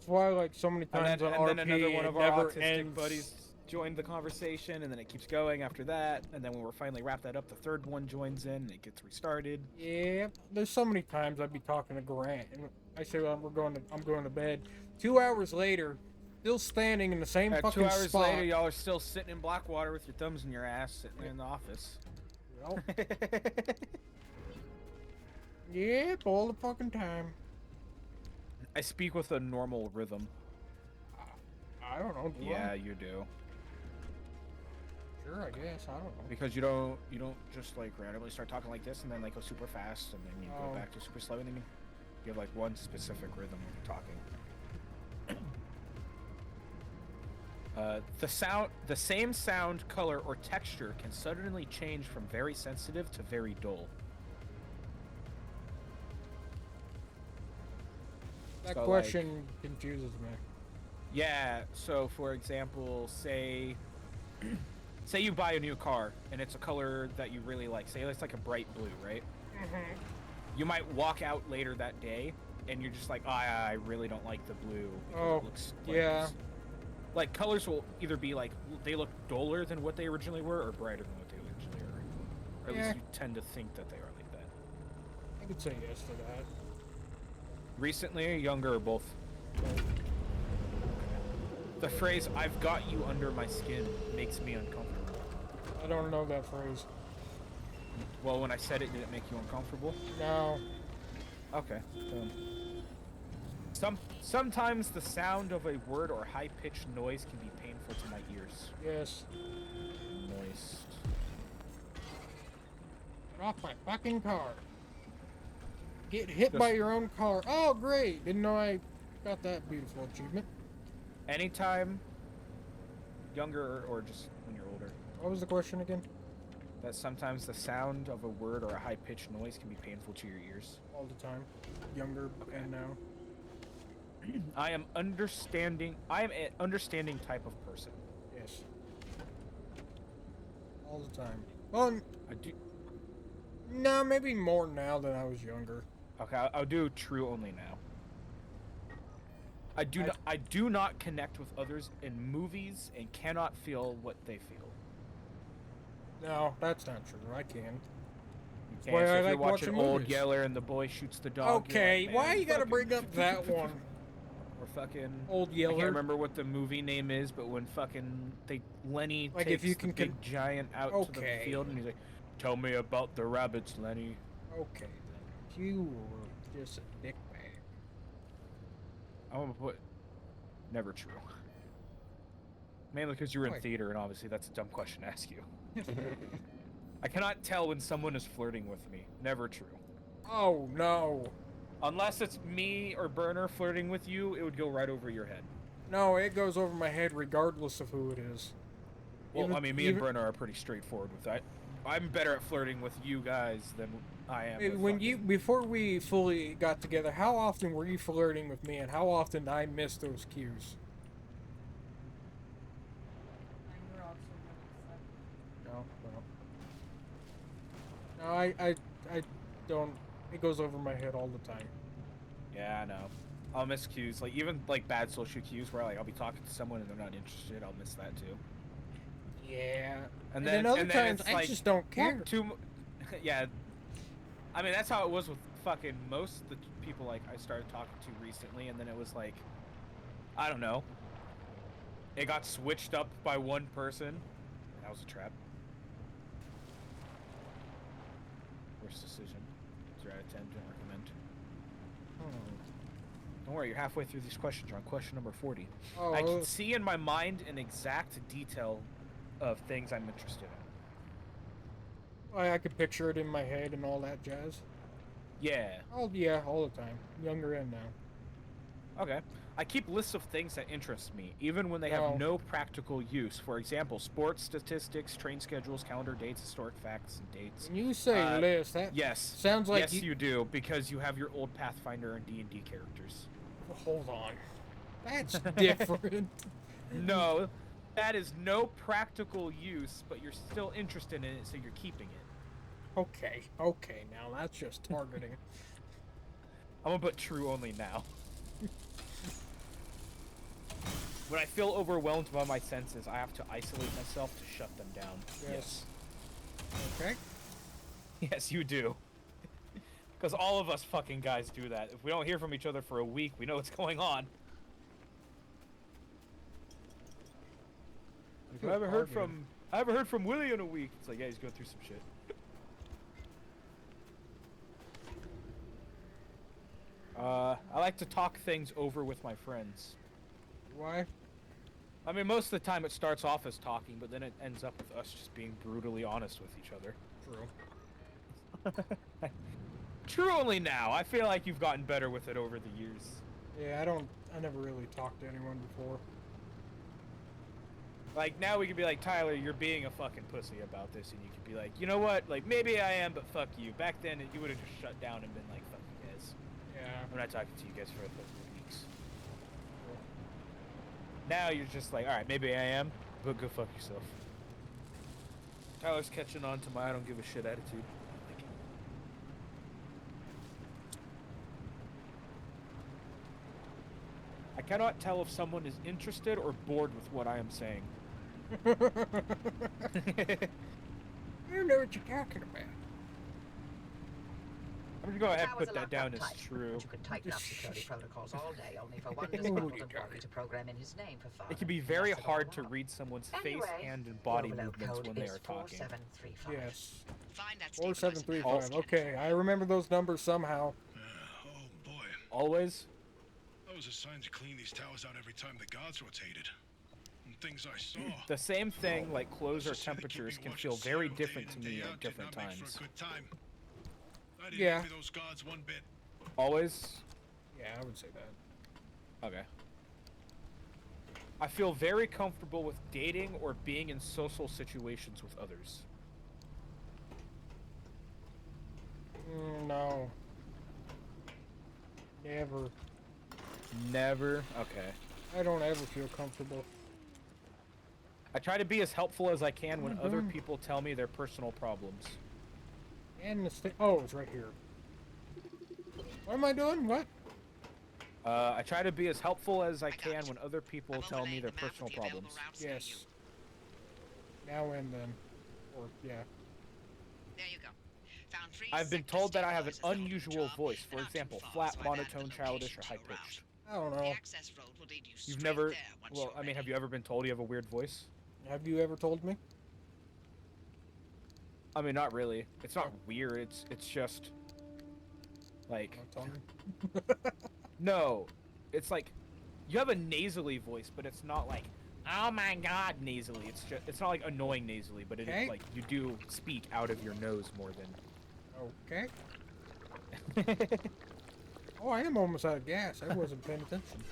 Speaker 1: why, like, so many times on RP,
Speaker 4: then another one of
Speaker 1: it
Speaker 4: our
Speaker 1: never
Speaker 4: autistic
Speaker 1: ends.
Speaker 4: buddies joined the conversation, and then it keeps going after that. And then when we're finally wrapped that up, the third one joins in, and it gets restarted.
Speaker 1: Yep. There's so many times I'd be talking to Grant, and I say, well, I'm going to bed. 2 hours later, still standing in the same fucking
Speaker 4: 2 hours
Speaker 1: spot.
Speaker 4: later, y'all are still sitting in Blackwater with your thumbs in your ass, sitting in the office.
Speaker 1: Well, yep, all the fucking time.
Speaker 4: I speak with a normal rhythm.
Speaker 1: I don't know. Do
Speaker 4: Yeah,
Speaker 1: I?
Speaker 4: you do.
Speaker 1: Sure, I guess. I don't know.
Speaker 4: Because you don't just like randomly start talking like this and then like go super fast and then you
Speaker 1: Oh.
Speaker 4: go back to super slow and then you have like one specific rhythm when you're talking. The same sound, color, or texture can suddenly change from very sensitive to very dull.
Speaker 1: That
Speaker 4: So, like-
Speaker 1: question confuses me.
Speaker 4: Yeah, so for example, say you buy a new car and it's a color that you really like. Say it's like a bright blue, right? You might walk out later that day and you're just like, oh, I really don't like the blue because
Speaker 1: Oh,
Speaker 4: it looks like
Speaker 1: yeah.
Speaker 4: this. Like colors will either be like they look duller than what they originally were or brighter than what they originally were. Or at
Speaker 1: Yeah.
Speaker 4: least you tend to think that they are like that.
Speaker 1: I could say yes to that.
Speaker 4: Recently or younger or both? The phrase "I've got you under my skin" makes me uncomfortable.
Speaker 1: I don't know that phrase.
Speaker 4: Well, when I said it, did it make you uncomfortable?
Speaker 1: No.
Speaker 4: Okay. Sometimes the sound of a word or high-pitched noise can be painful to my ears.
Speaker 1: Yes.
Speaker 4: Moist.
Speaker 1: Get off my fucking car. Get hit by your own car. Oh, great. Didn't know I got that beautiful achievement.
Speaker 4: Anytime, younger or just when you're older,
Speaker 1: What was the question again?
Speaker 4: that sometimes the sound of a word or a high-pitched noise can be painful to your ears.
Speaker 1: All the time. Younger and now.
Speaker 4: I am an understanding type of person.
Speaker 1: Yes. All the time. Well,
Speaker 4: I do.
Speaker 1: no, maybe more now than I was younger.
Speaker 4: Okay, I'll do true only now. I do not connect with others in movies and cannot feel what they feel.
Speaker 1: No, that's not true. I can.
Speaker 4: You can't.
Speaker 1: Why
Speaker 4: So
Speaker 1: I
Speaker 4: if you're
Speaker 1: like
Speaker 4: watching
Speaker 1: watching
Speaker 4: Old
Speaker 1: movies.
Speaker 4: Yeller and the boy shoots the dog. you're
Speaker 1: Okay,
Speaker 4: like,
Speaker 1: why
Speaker 4: "Man,
Speaker 1: you gotta
Speaker 4: fucking-"
Speaker 1: bring up that one?
Speaker 4: Or fucking
Speaker 1: Old
Speaker 4: I
Speaker 1: Yeller.
Speaker 4: can't remember what the movie name is, but when fucking Lenny
Speaker 1: Like,
Speaker 4: takes
Speaker 1: if you
Speaker 4: the
Speaker 1: can
Speaker 4: big giant out to the
Speaker 1: Okay.
Speaker 4: field and he's like, "Tell me about the rabbits, Lenny."
Speaker 1: Okay, then. You were just a dickbag.
Speaker 4: I'm gonna put never true. Mainly because you were in
Speaker 1: Why?
Speaker 4: theater, and obviously that's a dumb question to ask you. I cannot tell when someone is flirting with me. Never true.
Speaker 1: Oh, no.
Speaker 4: Unless it's me or Burner flirting with you, it would go right over your head.
Speaker 1: No, it goes over my head regardless of who it is.
Speaker 4: Well,
Speaker 1: Even-
Speaker 4: I mean, me and
Speaker 1: even-
Speaker 4: Burner are pretty straightforward with that. I'm better at flirting with you guys than I am.
Speaker 1: Hey,
Speaker 4: with
Speaker 1: when
Speaker 4: fucking-
Speaker 1: you before we fully got together, how often were you flirting with me, and how often did I miss those cues?
Speaker 5: And you're also really upset.
Speaker 1: No, no. No, I don't. It goes over my head all the time.
Speaker 4: Yeah, I know. I'll miss cues, like even like bad social cues where like I'll be talking to someone and they're not interested. I'll miss that too.
Speaker 1: Yeah.
Speaker 4: And
Speaker 1: then
Speaker 4: then
Speaker 1: other
Speaker 4: and then
Speaker 1: times
Speaker 4: it's
Speaker 1: I
Speaker 4: like,
Speaker 1: just don't
Speaker 4: well,
Speaker 1: care.
Speaker 4: yeah. I mean that's how it was with fucking most of the people like I started talking to recently, and then it was like, I don't know. It got switched up by one person. That was a trap. Worst decision. 0 out of 10. Don't recommend. Don't worry, you're halfway through these questions. You're on question number 40.
Speaker 1: Oh,
Speaker 4: I can see in my mind an exact detail of things I'm interested in.
Speaker 1: I could picture it in my head and all that jazz.
Speaker 4: Yeah.
Speaker 1: Oh yeah, all the time. Younger and now.
Speaker 4: Okay. I keep lists of things that interest me, even when they
Speaker 1: Oh.
Speaker 4: have no practical use. For example, sports statistics, train schedules, calendar dates, historic facts, and dates.
Speaker 1: When you say list, that
Speaker 4: Yes.
Speaker 1: sounds like
Speaker 4: yes, you do, because you have your old Pathfinder and D&D characters.
Speaker 1: Hold on. That's different.
Speaker 4: No, that is no practical use, but you're still interested in it, so you're keeping it.
Speaker 1: Okay, now that's just targeting.
Speaker 4: I'm gonna put true only now. When I feel overwhelmed by my senses, I have to isolate myself to shut them down.
Speaker 1: Yes. Okay.
Speaker 4: Yes, you do. Because all of us fucking guys do that. If we don't hear from each other for a week, we know what's going on. Like, I haven't heard from Willie in a week. It's like, yeah, he's going through some shit. I like to talk things over with my friends.
Speaker 1: Why?
Speaker 4: I mean, most of the time it starts off as talking, but then it ends up with us just being brutally honest with each other.
Speaker 1: True.
Speaker 4: True only now. I feel like you've gotten better with it over the years.
Speaker 1: Yeah, I never really talked to anyone before.
Speaker 4: Like, now we could be like, Tyler, you're being a fucking pussy about this, and you could be like, you know what? Like, maybe I am, but fuck you. Back then, you would have just shut down and been like, fuck you guys.
Speaker 1: Yeah.
Speaker 4: I'm not talking to you guys for a couple of weeks. Now you're just like, alright, maybe I am, but go fuck yourself. Tyler's catching on to my I don't give a shit attitude. I cannot tell if someone is interested or bored with what I am saying.
Speaker 1: I don't know what you're talking about.
Speaker 4: I'm gonna go ahead and
Speaker 6: Towers
Speaker 4: put
Speaker 6: are
Speaker 4: that
Speaker 6: locked
Speaker 4: down
Speaker 6: up
Speaker 4: as
Speaker 6: tight,
Speaker 4: true.
Speaker 6: but you could tighten up security protocols all day, only for one
Speaker 1: What are
Speaker 6: disgruntled
Speaker 1: you
Speaker 6: employee
Speaker 1: talking
Speaker 6: to program in his name for fun.
Speaker 4: It can be
Speaker 6: and
Speaker 4: very
Speaker 6: mess it all
Speaker 4: hard to
Speaker 6: up.
Speaker 4: read someone's
Speaker 6: Anyway,
Speaker 4: face, hand, and body
Speaker 6: the overload
Speaker 4: movements
Speaker 6: code
Speaker 4: when they
Speaker 6: is
Speaker 4: are talking.
Speaker 6: 4735.
Speaker 1: Yes.
Speaker 2: Find that
Speaker 1: 4735. Okay, I remember those numbers somehow.
Speaker 7: Oh boy.
Speaker 4: Always?
Speaker 7: I was assigned to clean these towers out every time the guards rotated. And things I saw.
Speaker 4: The same thing, like clothes or
Speaker 7: Just say they keep
Speaker 4: temperatures,
Speaker 7: me
Speaker 4: can
Speaker 7: watching
Speaker 4: feel very
Speaker 7: serial
Speaker 4: different
Speaker 7: day
Speaker 4: to
Speaker 7: in,
Speaker 4: me
Speaker 7: day
Speaker 4: at
Speaker 7: out, did
Speaker 4: different
Speaker 7: not make
Speaker 4: times.
Speaker 7: For a good time. I didn't
Speaker 1: Yeah.
Speaker 7: envy those guards one bit.
Speaker 4: Always?
Speaker 1: Yeah, I would say that.
Speaker 4: Okay. I feel very comfortable with dating or being in social situations with others.
Speaker 1: No. Never.
Speaker 4: Never? Okay.
Speaker 1: I don't ever feel comfortable.
Speaker 4: I try to be as helpful as I can when other
Speaker 1: Mhm.
Speaker 4: people tell me their personal problems.
Speaker 1: And the oh, it's right here. What am I doing? What?
Speaker 4: I try to be as helpful as I
Speaker 2: got
Speaker 4: can
Speaker 2: you.
Speaker 4: when other people
Speaker 2: I'm
Speaker 4: tell me
Speaker 2: overlaying
Speaker 4: their
Speaker 2: the map
Speaker 4: personal
Speaker 2: with the available
Speaker 4: problems.
Speaker 2: routes near you.
Speaker 1: Yes. Now and then. Or, yeah.
Speaker 2: There you go. Found three
Speaker 4: I've been
Speaker 2: sector
Speaker 4: told that I have an
Speaker 2: stabilizers that will do the
Speaker 4: unusual
Speaker 2: job.
Speaker 4: voice, for
Speaker 2: They're not too
Speaker 4: example,
Speaker 2: far,
Speaker 4: flat,
Speaker 2: so I've added the
Speaker 4: monotone, childish, or
Speaker 2: location to your route.
Speaker 4: high-pitched.
Speaker 1: I don't
Speaker 2: The
Speaker 1: know.
Speaker 2: access road will lead you
Speaker 4: You've
Speaker 2: straight
Speaker 4: never,
Speaker 2: there once
Speaker 4: well,
Speaker 2: you're
Speaker 4: I mean, have
Speaker 2: ready.
Speaker 4: you ever been told you have a weird voice?
Speaker 1: Have you ever told me?
Speaker 4: I mean, not really. It's not weird. It's just like
Speaker 1: Don't tell me.
Speaker 4: no. It's like you have a nasally voice, but it's not like oh my god nasally. It's not like annoying nasally, but it
Speaker 1: Okay.
Speaker 4: is like you do speak out of your nose more
Speaker 1: Okay.
Speaker 4: than.
Speaker 1: Oh, I am almost out of gas. I wasn't paying attention.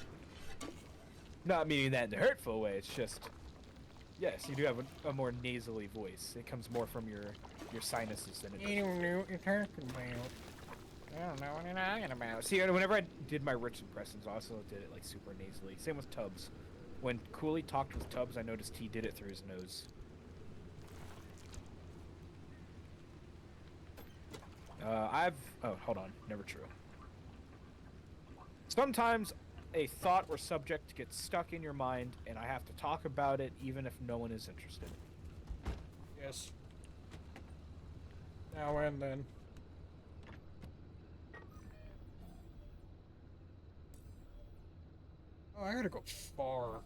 Speaker 4: Not meaning that in a hurtful way. It's just yes, you do have a more nasally voice. It comes more from your sinuses than it does.
Speaker 1: You don't know what you're talking about.
Speaker 4: I don't know what you're talking about. See, whenever I did my Rich impressions, I also did it like super nasally. Same with Tubbs. When Cooley talked with Tubbs, I noticed he did it through his nose. Oh, hold on. Never true. Sometimes a thought or subject gets stuck in your mind, and I have to talk about it even if no one is interested.
Speaker 1: Yes. Now and then. Oh, I gotta go far.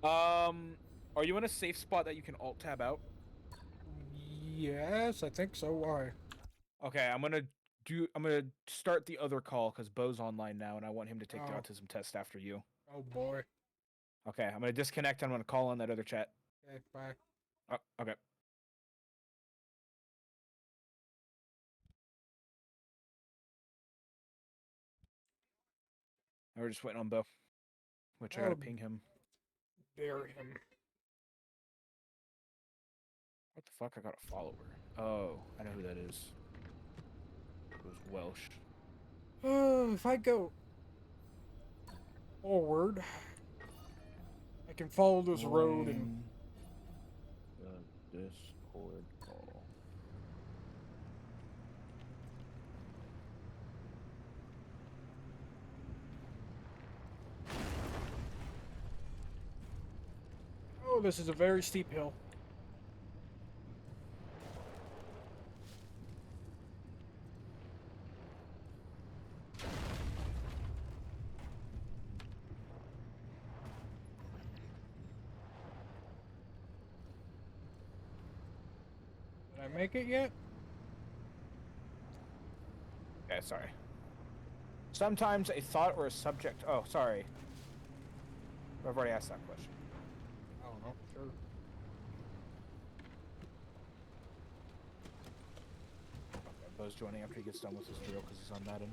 Speaker 4: Are you in a safe spot that you can alt tab out?
Speaker 1: Yes, I think so. Why?
Speaker 4: Okay, I'm gonna start the other call because Bo's online now, and I want him to take the
Speaker 1: Oh.
Speaker 4: autism test after you.
Speaker 1: Oh boy.
Speaker 4: Okay, I'm gonna disconnect. I'm gonna call on that other chat.
Speaker 1: Okay, bye.
Speaker 4: Oh, okay. And we're just waiting on Bo, which I gotta
Speaker 1: Oh.
Speaker 4: ping him.
Speaker 1: Bury him.
Speaker 4: What the fuck? I got a follower. Oh, I know who that is. It was Welsh.
Speaker 1: If I go forward, I can follow this road and.
Speaker 4: The Discord call.
Speaker 1: Oh, this is a very steep hill. Did I make it yet?
Speaker 4: Okay, sorry. Sometimes a thought or a subject. Oh, sorry. I've already asked that question.
Speaker 1: I don't know. Sure.
Speaker 4: Okay, Bo's joining after he gets done with his drill because he's on Madden.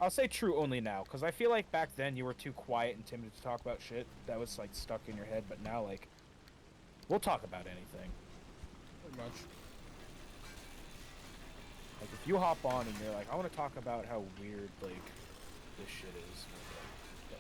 Speaker 4: I'll say true only now, because I feel like back then you were too quiet and timid to talk about shit that was like stuck in your head, but now like we'll talk about anything.
Speaker 1: Pretty much.
Speaker 4: Like if you hop on and you're like, I want to talk about how weird like this shit is. But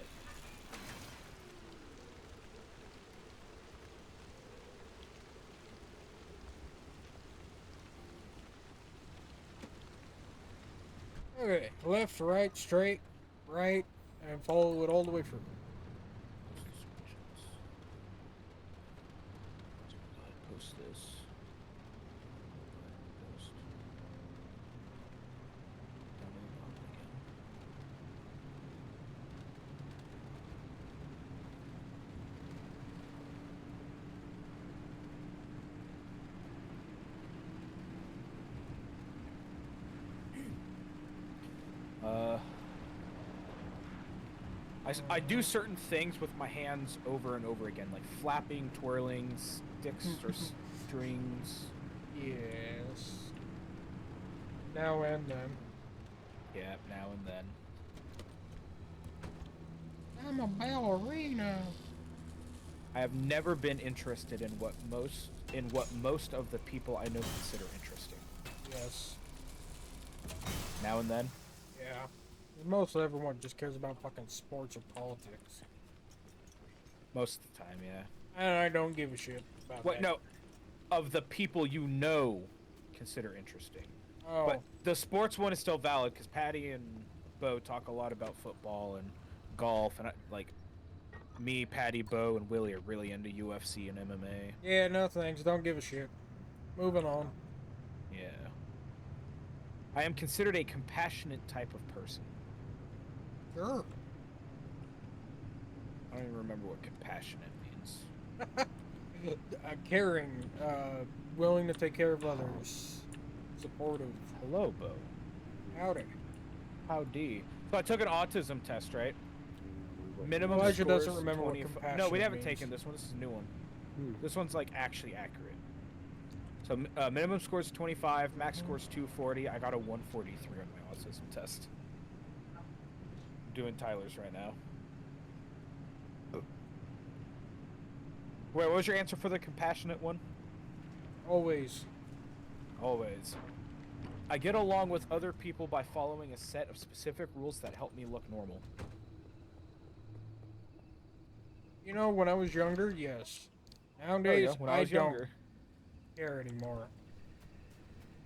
Speaker 1: Okay, left, right, straight, right, and follow it all the way through.
Speaker 4: post this. Post. I do certain things with my hands over and over again, like flapping, twirling, sticks or strings.
Speaker 1: Yes. Now and then.
Speaker 4: Yeah, now and then.
Speaker 1: I'm a ballerina.
Speaker 4: I have never been interested in what most of the people I know consider interesting.
Speaker 1: Yes.
Speaker 4: Now and then.
Speaker 1: Yeah. Most everyone just cares about fucking sports or politics.
Speaker 4: Most of the time, yeah.
Speaker 1: And I don't give a shit about
Speaker 4: What?
Speaker 1: that.
Speaker 4: No, of the people you know consider interesting.
Speaker 1: Oh.
Speaker 4: But the sports one is still valid because Patty and Bo talk a lot about football and golf, and like me, Patty, Bo, and Willie are really into UFC and MMA.
Speaker 1: Yeah, no thanks. Don't give a shit. Moving on.
Speaker 4: Yeah. I am considered a compassionate type of person.
Speaker 1: Sure.
Speaker 4: I don't even remember what compassionate means.
Speaker 1: Caring, willing to take care of others, supportive.
Speaker 4: Hello, Bo.
Speaker 1: Howdy.
Speaker 4: Howdy. So I took an autism test, right? Minimum
Speaker 1: Elijah
Speaker 4: scores
Speaker 1: doesn't remember what
Speaker 4: 25 No, we
Speaker 1: compassionate
Speaker 4: haven't
Speaker 1: means.
Speaker 4: taken this one. This is a new one. This one's like actually accurate. So minimum scores 25, max scores 240. I got a 143 on my autism test. I'm doing Tyler's right now. Wait, what was your answer for the compassionate one?
Speaker 1: Always.
Speaker 4: Always. I get along with other people by following a set of specific rules that help me look normal.
Speaker 1: You know, when I was younger, yes. Nowadays,
Speaker 4: when I
Speaker 1: I
Speaker 4: was
Speaker 1: don't
Speaker 4: younger,
Speaker 1: care anymore.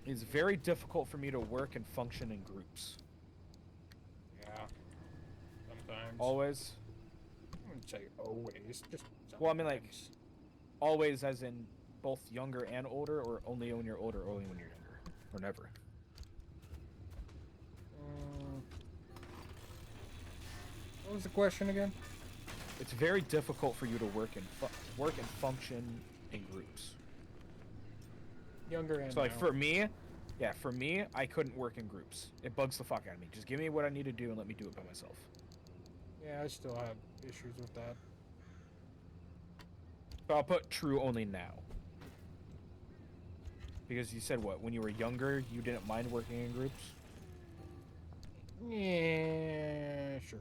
Speaker 4: it's very difficult for me to work and function in groups.
Speaker 1: Yeah. Sometimes.
Speaker 4: Always.
Speaker 1: I wouldn't say always. Just
Speaker 4: Well, I mean, like,
Speaker 1: sometimes.
Speaker 4: always as in both younger and older, or only when you're older, or only when you're younger, or never.
Speaker 1: What was the question again?
Speaker 4: It's very difficult for you to work and function in groups.
Speaker 1: Younger and
Speaker 4: So like
Speaker 1: now.
Speaker 4: for me, I couldn't work in groups. It bugs the fuck out of me. Just give me what I need to do and let me do it by myself.
Speaker 1: Yeah, I still have issues with that.
Speaker 4: So I'll put true only now. Because you said what? When you were younger, you didn't mind working in groups?
Speaker 1: Yeah, sure.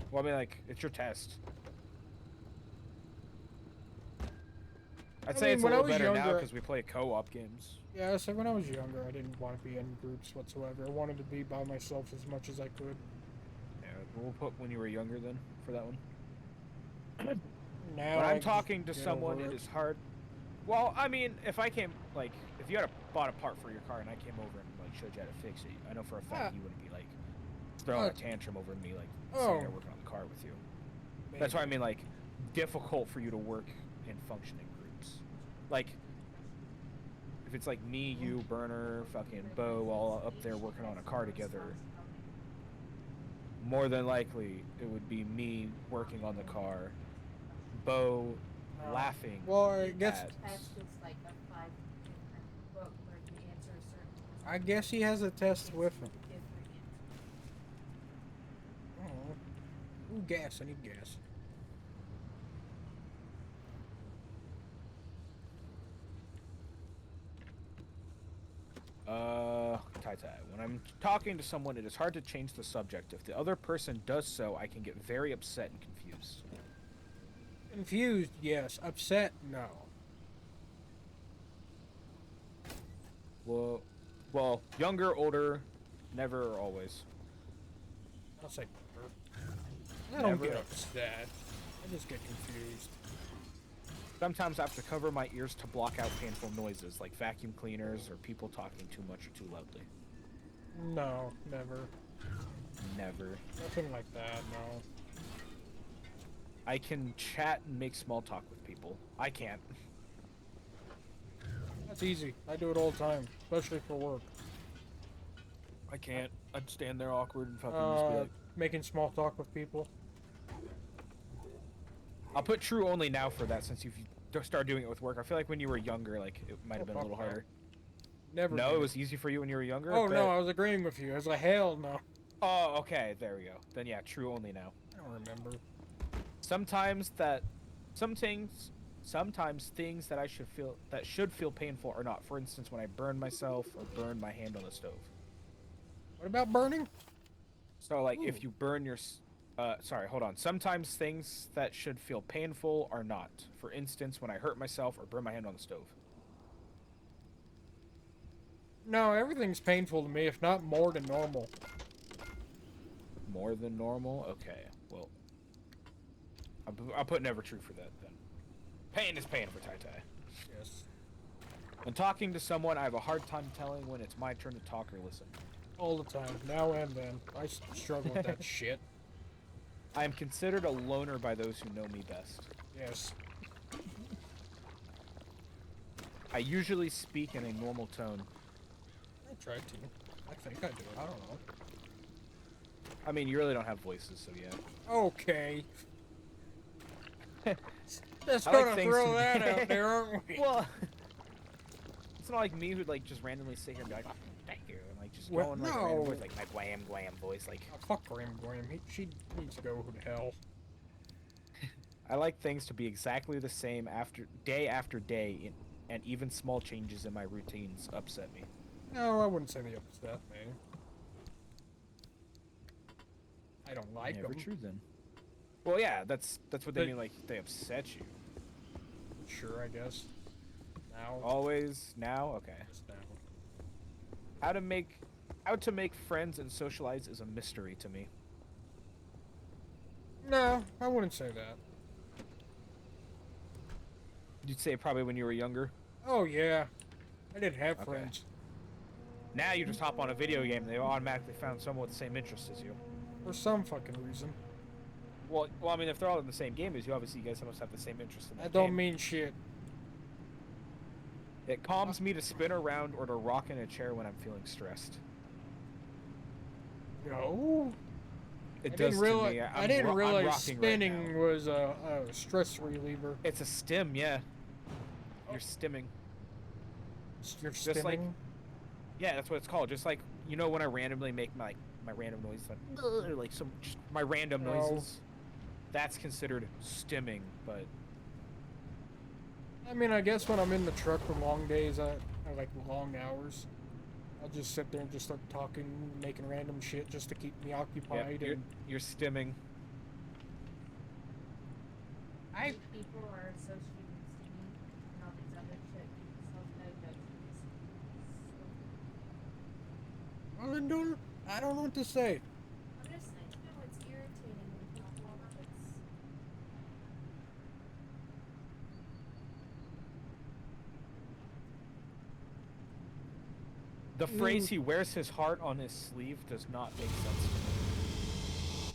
Speaker 4: Well, I mean, like, it's your test. I'd say
Speaker 1: mean,
Speaker 4: it's a
Speaker 1: when I
Speaker 4: little
Speaker 1: was
Speaker 4: better now
Speaker 1: younger-
Speaker 4: because we play co-op games.
Speaker 1: Yeah, so when I was younger, I didn't want to be in groups whatsoever. I wanted to be by myself as much as I could.
Speaker 4: Yeah, we'll put when you were younger then for that one.
Speaker 1: Now
Speaker 4: When
Speaker 1: I
Speaker 4: I'm
Speaker 1: just
Speaker 4: talking to
Speaker 1: get
Speaker 4: someone,
Speaker 1: over
Speaker 4: it is hard. Well, I mean, if I came, like, if you had bought a part for your car and I came over and, like, showed you how to fix it, I know for a fact you wouldn't be, like, throwing a tantrum over me, like, sitting there working on the car with you. That's why I mean, like, difficult for you to work and function in groups. Like, if it's like me, you, Burner, fucking Bo, all up there working on a car together, more than likely it would be me working on the car, Bo laughing.
Speaker 1: Well, I guess
Speaker 4: at-
Speaker 5: That's just like a 5 different book where you answer a certain
Speaker 1: I guess he has a test with him.
Speaker 5: different answer.
Speaker 1: Oh, ooh, gas! I need gas.
Speaker 4: Tai Tai. When I'm talking to someone, it is hard to change the subject. If the other person does so, I can get very upset and confused.
Speaker 1: Confused, yes. Upset, no.
Speaker 4: Well, younger, older, never or always.
Speaker 1: I'll say never. I don't
Speaker 4: Never.
Speaker 1: get upset. I just get confused.
Speaker 4: Sometimes I have to cover my ears to block out painful noises, like vacuum cleaners or people talking too much or too loudly.
Speaker 1: No, never.
Speaker 4: Never.
Speaker 1: Nothing like that, no.
Speaker 4: I can chat and make small talk with people. I can't.
Speaker 1: That's easy. I do it all the time, especially for work.
Speaker 4: I can't. I'd stand there awkward and fucking just be like...
Speaker 1: Making small talk with people.
Speaker 4: I'll put true only now for that since you've started doing it with work. I feel like when you were younger, like, it might have been a little
Speaker 1: fuck no.
Speaker 4: harder.
Speaker 1: Never.
Speaker 4: No,
Speaker 1: did.
Speaker 4: it was easy for you when you were younger?
Speaker 1: Oh
Speaker 4: I
Speaker 1: no,
Speaker 4: bet.
Speaker 1: I was agreeing with you. I was like, hell no.
Speaker 4: Oh, okay. There we go. Then yeah, true only now.
Speaker 1: I don't remember.
Speaker 4: Sometimes things that should feel painful are not. For instance, when I burn myself or burn my hand on the stove.
Speaker 1: What about burning?
Speaker 4: So like
Speaker 1: Ooh.
Speaker 4: if you burn your sorry, hold on. Sometimes things that should feel painful are not. For instance, when I hurt myself or burn my hand on the stove.
Speaker 1: No, everything's painful to me, if not more than normal.
Speaker 4: More than normal? Okay. Well, I'll put never true for that then. Pain is pain for Tai Tai.
Speaker 1: Yes.
Speaker 4: When talking to someone, I have a hard time telling when it's my turn to talk or listen.
Speaker 1: All the time, now and then. I struggle with that shit.
Speaker 4: I am considered a loner by those who know me best.
Speaker 1: Yes.
Speaker 4: I usually speak in a normal tone.
Speaker 1: I tried to. I think I do. I don't know.
Speaker 4: I mean, you really don't have voices, so yeah.
Speaker 1: Okay. Just
Speaker 4: I like
Speaker 1: gonna
Speaker 4: things
Speaker 1: throw
Speaker 4: to-
Speaker 1: that out there, aren't we?
Speaker 4: Well, it's not like me who'd like just randomly sit here and be like, oh, thank you, and like just
Speaker 1: Well,
Speaker 4: going like
Speaker 1: no.
Speaker 4: random voice, like my glam voice. Like
Speaker 1: Oh, fuck Graham. She needs to go to hell.
Speaker 4: I like things to be exactly the same day after day, and even small changes in my routines upset me.
Speaker 1: No, I wouldn't say they upset me. I don't like
Speaker 4: Never
Speaker 1: them.
Speaker 4: true then. Well, yeah, that's what they
Speaker 1: But-
Speaker 4: mean. Like they upset you.
Speaker 1: Sure, I guess. Now.
Speaker 4: Always now, okay.
Speaker 1: Just now.
Speaker 4: How to make friends and socialize is a mystery to me.
Speaker 1: No, I wouldn't say that.
Speaker 4: You'd say probably when you were younger.
Speaker 1: Oh yeah, I didn't have
Speaker 4: Okay.
Speaker 1: friends
Speaker 4: Now you just hop on a video game, and they automatically found someone with the same interests as you.
Speaker 1: for some fucking reason.
Speaker 4: Well, I mean, if they're all in the same game as you, obviously you guys must have the same interest in that
Speaker 1: That don't
Speaker 4: game.
Speaker 1: mean shit.
Speaker 4: It calms me to spin around or to rock in a chair when I'm feeling stressed.
Speaker 1: No.
Speaker 4: It
Speaker 1: I
Speaker 4: does
Speaker 1: didn't
Speaker 4: to
Speaker 1: realize.
Speaker 4: me.
Speaker 1: I didn't
Speaker 4: I'm
Speaker 1: realize
Speaker 4: rocking right
Speaker 1: spinning
Speaker 4: now.
Speaker 1: was a stress reliever.
Speaker 4: It's a stim, yeah. You're stimming.
Speaker 1: You're
Speaker 4: Just like-
Speaker 1: stimming.
Speaker 4: Yeah, that's what it's called. Just like, you know, when I randomly make my random noise, like some just my random
Speaker 1: No.
Speaker 4: noises. That's considered stimming, but
Speaker 1: I mean, I guess when I'm in the truck for long days, I like long hours. I'll just sit there and just start talking, making random shit just to keep me
Speaker 4: yeah,
Speaker 1: occupied.
Speaker 4: you're stimming.
Speaker 5: I people are associating steaming and all these other shit self-diagnosing.
Speaker 1: Well, then I don't know what to say.
Speaker 5: I'm just saying, you know, it's irritating when people it's
Speaker 4: The phrase "he wears his heart on his sleeve" does not make sense to me.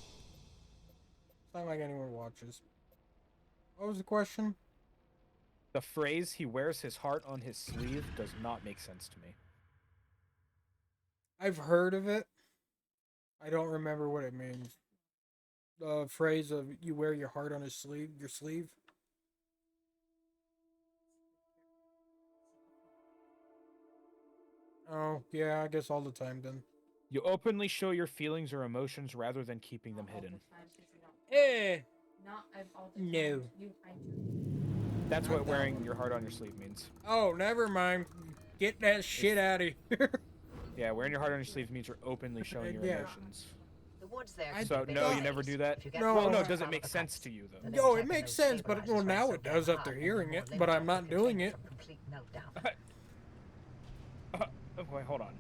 Speaker 1: It's not like anyone watches. What was the question?
Speaker 4: The phrase "he wears his heart on his sleeve" does not make sense to me.
Speaker 1: I've heard of it. I don't remember what it means. The phrase of "you wear your heart on his sleeve," your sleeve. Oh, yeah, I guess all the time then.
Speaker 4: You openly show your feelings or emotions rather than keeping them hidden.
Speaker 1: Eh.
Speaker 5: not all the
Speaker 1: No.
Speaker 5: time. I do.
Speaker 4: That's
Speaker 1: Not
Speaker 4: what
Speaker 1: that
Speaker 4: wearing
Speaker 1: one.
Speaker 4: your heart on your sleeve means.
Speaker 1: Oh, never mind. Get that shit out of here.
Speaker 4: Yeah, wearing your heart on your sleeve means you're openly showing your
Speaker 1: Yeah.
Speaker 4: emotions.
Speaker 6: The woods there.
Speaker 1: I-
Speaker 6: can
Speaker 4: So
Speaker 6: be
Speaker 4: no,
Speaker 6: big
Speaker 4: you never
Speaker 6: days.
Speaker 4: do that.
Speaker 6: If you get
Speaker 1: No.
Speaker 6: lost,
Speaker 1: Well, no,
Speaker 4: does it
Speaker 6: follow
Speaker 4: make
Speaker 6: the
Speaker 4: sense
Speaker 6: cuts.
Speaker 4: to you, though?
Speaker 6: The
Speaker 1: No, it
Speaker 6: checking
Speaker 1: makes
Speaker 6: those
Speaker 1: sense, but
Speaker 6: stabilizers
Speaker 1: well, now
Speaker 6: right
Speaker 1: it
Speaker 6: so
Speaker 1: does
Speaker 6: damn
Speaker 1: after
Speaker 6: hot,
Speaker 1: hearing
Speaker 6: the
Speaker 1: it,
Speaker 6: more
Speaker 1: but I'm
Speaker 6: limb
Speaker 1: not
Speaker 6: you can
Speaker 1: doing
Speaker 6: take
Speaker 1: it.
Speaker 6: from complete meltdown.
Speaker 4: Wait, hold on.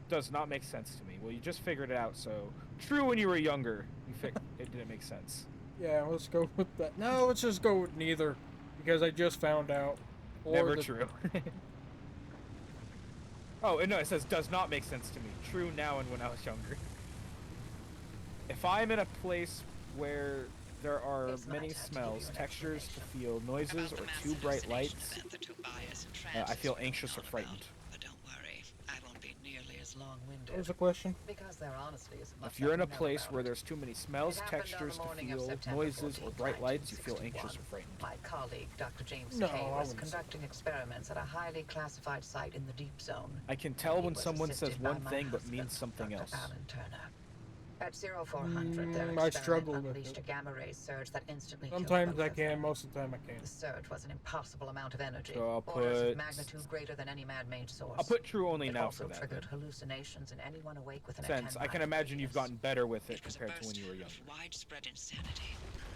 Speaker 4: Does not make sense to me. Well, you just figured it out, so true. When you were younger, it didn't make sense.
Speaker 1: Yeah, let's go with that. No, let's just go with neither, because I just found out. Or
Speaker 4: Never
Speaker 1: the-
Speaker 4: true. Oh, and no, it says does not make sense to me. True now and when I was younger. If I'm in a place where there are
Speaker 6: It's my
Speaker 4: many
Speaker 6: turn to give
Speaker 4: smells,
Speaker 6: you an
Speaker 4: textures to
Speaker 6: explanation.
Speaker 4: feel, noises,
Speaker 2: About the
Speaker 4: or
Speaker 2: mass
Speaker 4: too bright
Speaker 2: hallucination
Speaker 4: lights,
Speaker 2: event that Tobias and
Speaker 4: I
Speaker 2: Francis
Speaker 4: feel
Speaker 2: were
Speaker 4: anxious or
Speaker 2: on
Speaker 4: frightened.
Speaker 2: about. But don't worry, I won't be nearly as
Speaker 6: Long
Speaker 1: What
Speaker 6: winded.
Speaker 1: was the question?
Speaker 6: Because there honestly isn't much
Speaker 4: If you're in a
Speaker 6: I can know
Speaker 4: place
Speaker 6: about
Speaker 4: where
Speaker 6: it.
Speaker 4: there's too many smells,
Speaker 6: It happened on the
Speaker 4: textures to
Speaker 6: morning of
Speaker 4: feel,
Speaker 6: September
Speaker 4: noises, or
Speaker 6: 14th,
Speaker 4: bright lights, you feel anxious or
Speaker 6: 1961.
Speaker 4: frightened.
Speaker 6: My colleague, Dr. James
Speaker 1: No,
Speaker 6: Kay,
Speaker 1: I
Speaker 6: was
Speaker 1: wouldn't say
Speaker 6: conducting experiments at a highly classified site in the deep zone.
Speaker 4: I can tell
Speaker 6: He
Speaker 4: when
Speaker 6: was
Speaker 4: someone says
Speaker 6: assisted by
Speaker 4: one
Speaker 6: my
Speaker 4: thing but
Speaker 6: husband,
Speaker 4: means something
Speaker 6: Dr.
Speaker 4: else.
Speaker 6: Alan Turner. At 0400, their
Speaker 1: I struggle
Speaker 6: experiment
Speaker 1: with
Speaker 6: unleashed
Speaker 1: it.
Speaker 6: a gamma ray surge that instantly killed
Speaker 1: Sometimes
Speaker 6: both
Speaker 1: I
Speaker 6: of
Speaker 1: can,
Speaker 6: them.
Speaker 1: most of the time I
Speaker 6: The
Speaker 1: can't.
Speaker 6: surge was an impossible amount of energy,
Speaker 4: So I'll
Speaker 6: orders
Speaker 4: put-
Speaker 6: of magnitude greater than any man-made source.
Speaker 4: I'll put true only
Speaker 6: It
Speaker 4: now
Speaker 6: also
Speaker 4: for that.
Speaker 6: triggered hallucinations in anyone awake within a
Speaker 4: Since
Speaker 6: 10
Speaker 4: I can
Speaker 6: mile
Speaker 4: imagine you've
Speaker 6: radius.
Speaker 4: gotten better with it
Speaker 2: It was a
Speaker 4: compared to
Speaker 2: burst
Speaker 4: when you were
Speaker 2: of
Speaker 4: younger.
Speaker 2: widespread insanity,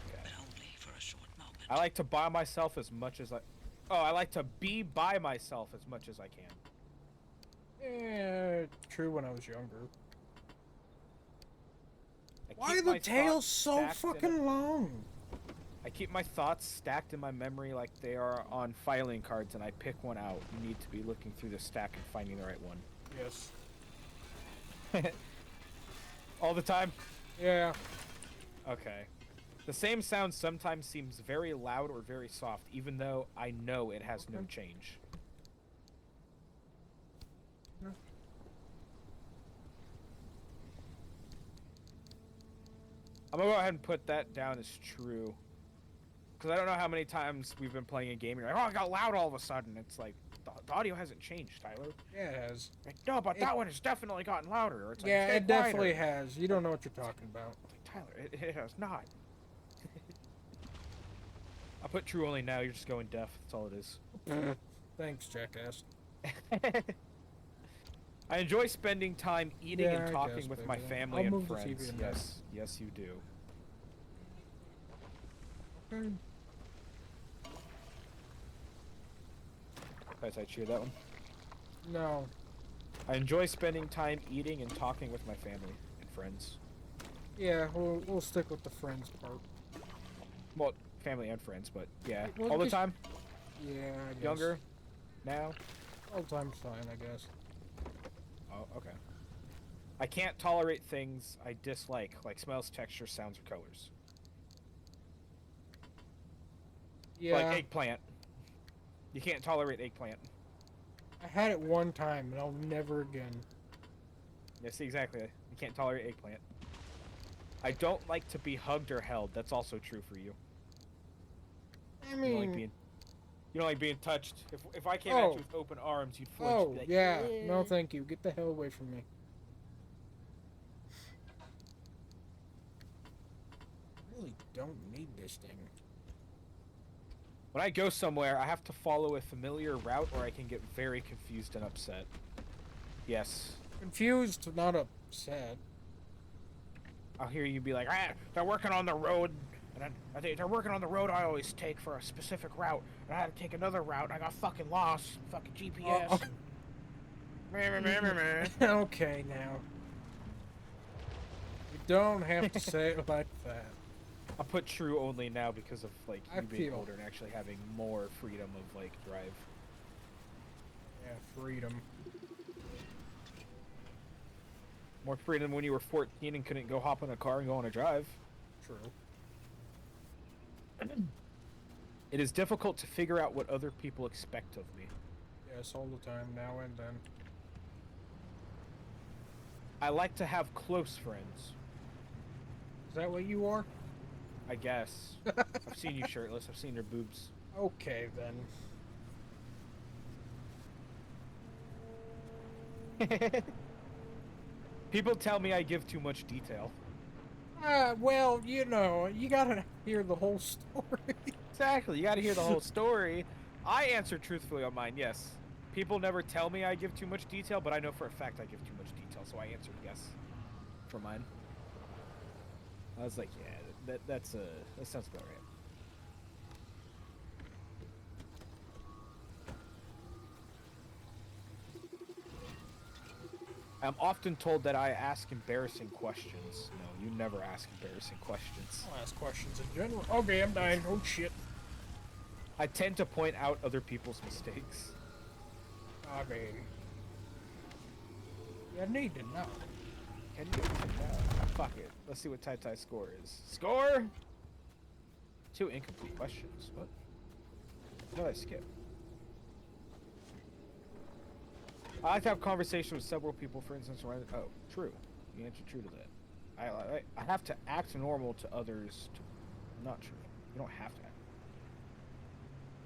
Speaker 4: Okay.
Speaker 2: but only for a short moment.
Speaker 4: I like to buy myself as much as I like to be by myself as much as I can.
Speaker 1: Eh, true when I was younger.
Speaker 4: I
Speaker 1: Why
Speaker 4: keep
Speaker 1: are the
Speaker 4: my
Speaker 1: tails
Speaker 4: thoughts
Speaker 1: so
Speaker 4: stacked in a-
Speaker 1: fucking long?
Speaker 4: I keep my thoughts stacked in my memory like they are on filing cards, and I pick one out. You need to be looking through the stack and finding the right one.
Speaker 1: Yes.
Speaker 4: All the time?
Speaker 1: Yeah.
Speaker 4: Okay. The same sound sometimes seems very loud or very soft, even though I know it has no change. I'm gonna go ahead and put that down as true. Because I don't know how many times we've been playing a game and you're like, oh, it got loud all of a sudden. It's like, the audio hasn't changed, Tyler.
Speaker 1: Yeah, it has.
Speaker 4: Like, no, but that one has definitely gotten louder. Or it's like,
Speaker 1: Yeah,
Speaker 4: "Stay
Speaker 1: it definitely
Speaker 4: quieter."
Speaker 1: has. You don't know what you're talking about.
Speaker 4: It's like, Tyler, it has not. I'll put true only now. You're just going deaf. That's all it is.
Speaker 1: Thanks, jackass.
Speaker 4: I enjoy spending time eating
Speaker 1: Yeah, I
Speaker 4: and talking
Speaker 1: guess,
Speaker 4: with my
Speaker 1: baby.
Speaker 4: family
Speaker 1: I'll
Speaker 4: and
Speaker 1: move the TV
Speaker 4: friends.
Speaker 1: in there.
Speaker 4: Yes, yes, you do.
Speaker 1: Okay.
Speaker 4: Guys, I cheer that one.
Speaker 1: No.
Speaker 4: I enjoy spending time eating and talking with my family and friends.
Speaker 1: Yeah, we'll stick with the friends part.
Speaker 4: Well, family and friends, but yeah,
Speaker 1: Well,
Speaker 4: all the
Speaker 1: just-
Speaker 4: time.
Speaker 1: Yeah, I guess.
Speaker 4: Younger, now.
Speaker 1: All time's fine, I guess.
Speaker 4: Oh, okay. I can't tolerate things I dislike, like smells, textures, sounds, or colors.
Speaker 1: Yeah,
Speaker 4: Like eggplant. You can't tolerate eggplant.
Speaker 1: I had it one time, and I'll never again.
Speaker 4: Yeah, see, exactly. You can't tolerate eggplant. I don't like to be hugged or held. That's also true for you.
Speaker 1: I
Speaker 4: You don't like
Speaker 1: mean,
Speaker 4: being, you don't like being touched. If I came at
Speaker 1: Oh.
Speaker 4: you with open arms, you'd flinch.
Speaker 1: oh
Speaker 4: You'd be like,
Speaker 1: yeah,
Speaker 4: "Eh."
Speaker 1: no, thank you. Get the hell away from me. I really don't need this thing.
Speaker 4: When I go somewhere, I have to follow a familiar route, or I can get very confused and upset. Yes.
Speaker 1: Confused, not upset.
Speaker 4: I'll hear you be like, ah, they're working on the road, and I think they're working on the road I always take for a specific route, and I had to take another route, and I got fucking lost, fucking GPS.
Speaker 1: Oh.
Speaker 4: Meh, meh, meh, meh, meh.
Speaker 1: Okay, now. You don't have to say it like that.
Speaker 4: I'll put true only now because of like
Speaker 1: I
Speaker 4: you being
Speaker 1: feel-
Speaker 4: older and actually having more freedom of like drive.
Speaker 1: Yeah, freedom.
Speaker 4: More freedom when you were 14 and couldn't go hop in a car and go on a drive.
Speaker 1: True.
Speaker 4: It is difficult to figure out what other people expect of me.
Speaker 1: Yes, all the time, now and then.
Speaker 4: I like to have close friends.
Speaker 1: Is that what you are?
Speaker 4: I guess. I've seen you shirtless. I've seen your boobs.
Speaker 1: Okay, then.
Speaker 4: People tell me I give too much detail.
Speaker 1: Well, you know, you gotta hear the whole story.
Speaker 4: Exactly. You got to hear the whole story. I answer truthfully on mine. Yes. People never tell me I give too much detail, but I know for a fact I give too much detail, so I answered yes for mine. I was like, yeah, that sounds about right. I'm often told that I ask embarrassing questions. No, you never ask embarrassing questions.
Speaker 1: I'll ask questions in general. Okay, I'm dying. Oh shit.
Speaker 4: I tend to point out other people's mistakes.
Speaker 1: Okay. You need to know.
Speaker 4: Can you? Fuck it. Let's see what Tai Tai score is. Score? 2 incomplete questions. What? No, I skip. I like to have conversations with several people, for instance. When oh, true. You answered true to that. I have to act normal to others. Not true. You don't have to act.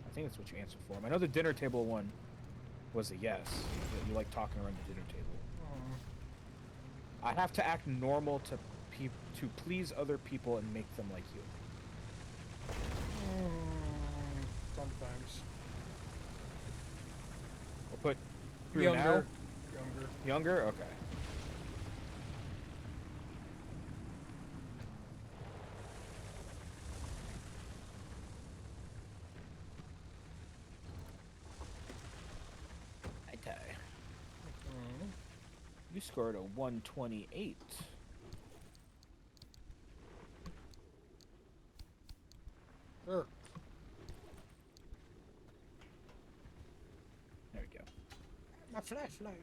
Speaker 4: I think that's what you answered for. I know the dinner table one was a yes. You like talking around the dinner table. I have to act normal to please other people and make them like you.
Speaker 1: Sometimes.
Speaker 4: We'll put through
Speaker 1: Younger.
Speaker 4: now.
Speaker 1: Younger.
Speaker 4: Younger? Okay. Hi, Ty. You scored a 128.
Speaker 1: Sure.
Speaker 4: There we go.
Speaker 1: My flashlight.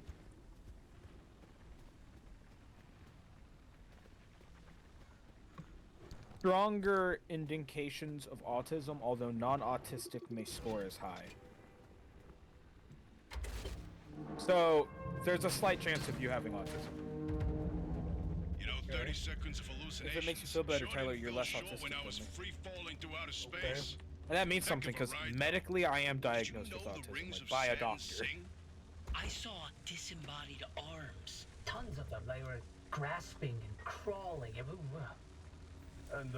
Speaker 4: Stronger indications of autism, although non-autistic may score as high. So, there's a slight chance of you having autism.
Speaker 7: You know, 30 seconds of hallucinations.
Speaker 4: If it makes you feel better,
Speaker 7: sure
Speaker 4: Tyler,
Speaker 7: didn't
Speaker 4: you're
Speaker 7: feel
Speaker 4: less
Speaker 7: short
Speaker 4: autistic
Speaker 7: when I
Speaker 4: than
Speaker 7: was
Speaker 4: me.
Speaker 7: free falling through outer
Speaker 1: Okay.
Speaker 7: space.
Speaker 4: And that means
Speaker 7: Heck
Speaker 4: something,
Speaker 7: of a
Speaker 4: because
Speaker 7: ride.
Speaker 4: medically I am
Speaker 7: Did you
Speaker 4: diagnosed
Speaker 7: know
Speaker 4: with
Speaker 7: the
Speaker 4: autism,
Speaker 7: rings
Speaker 4: like,
Speaker 7: of
Speaker 4: by a
Speaker 7: Saturn
Speaker 4: doctor.
Speaker 7: sing?
Speaker 8: I saw disembodied arms.
Speaker 9: Tons of them. They were grasping and crawling everywhere.
Speaker 10: And,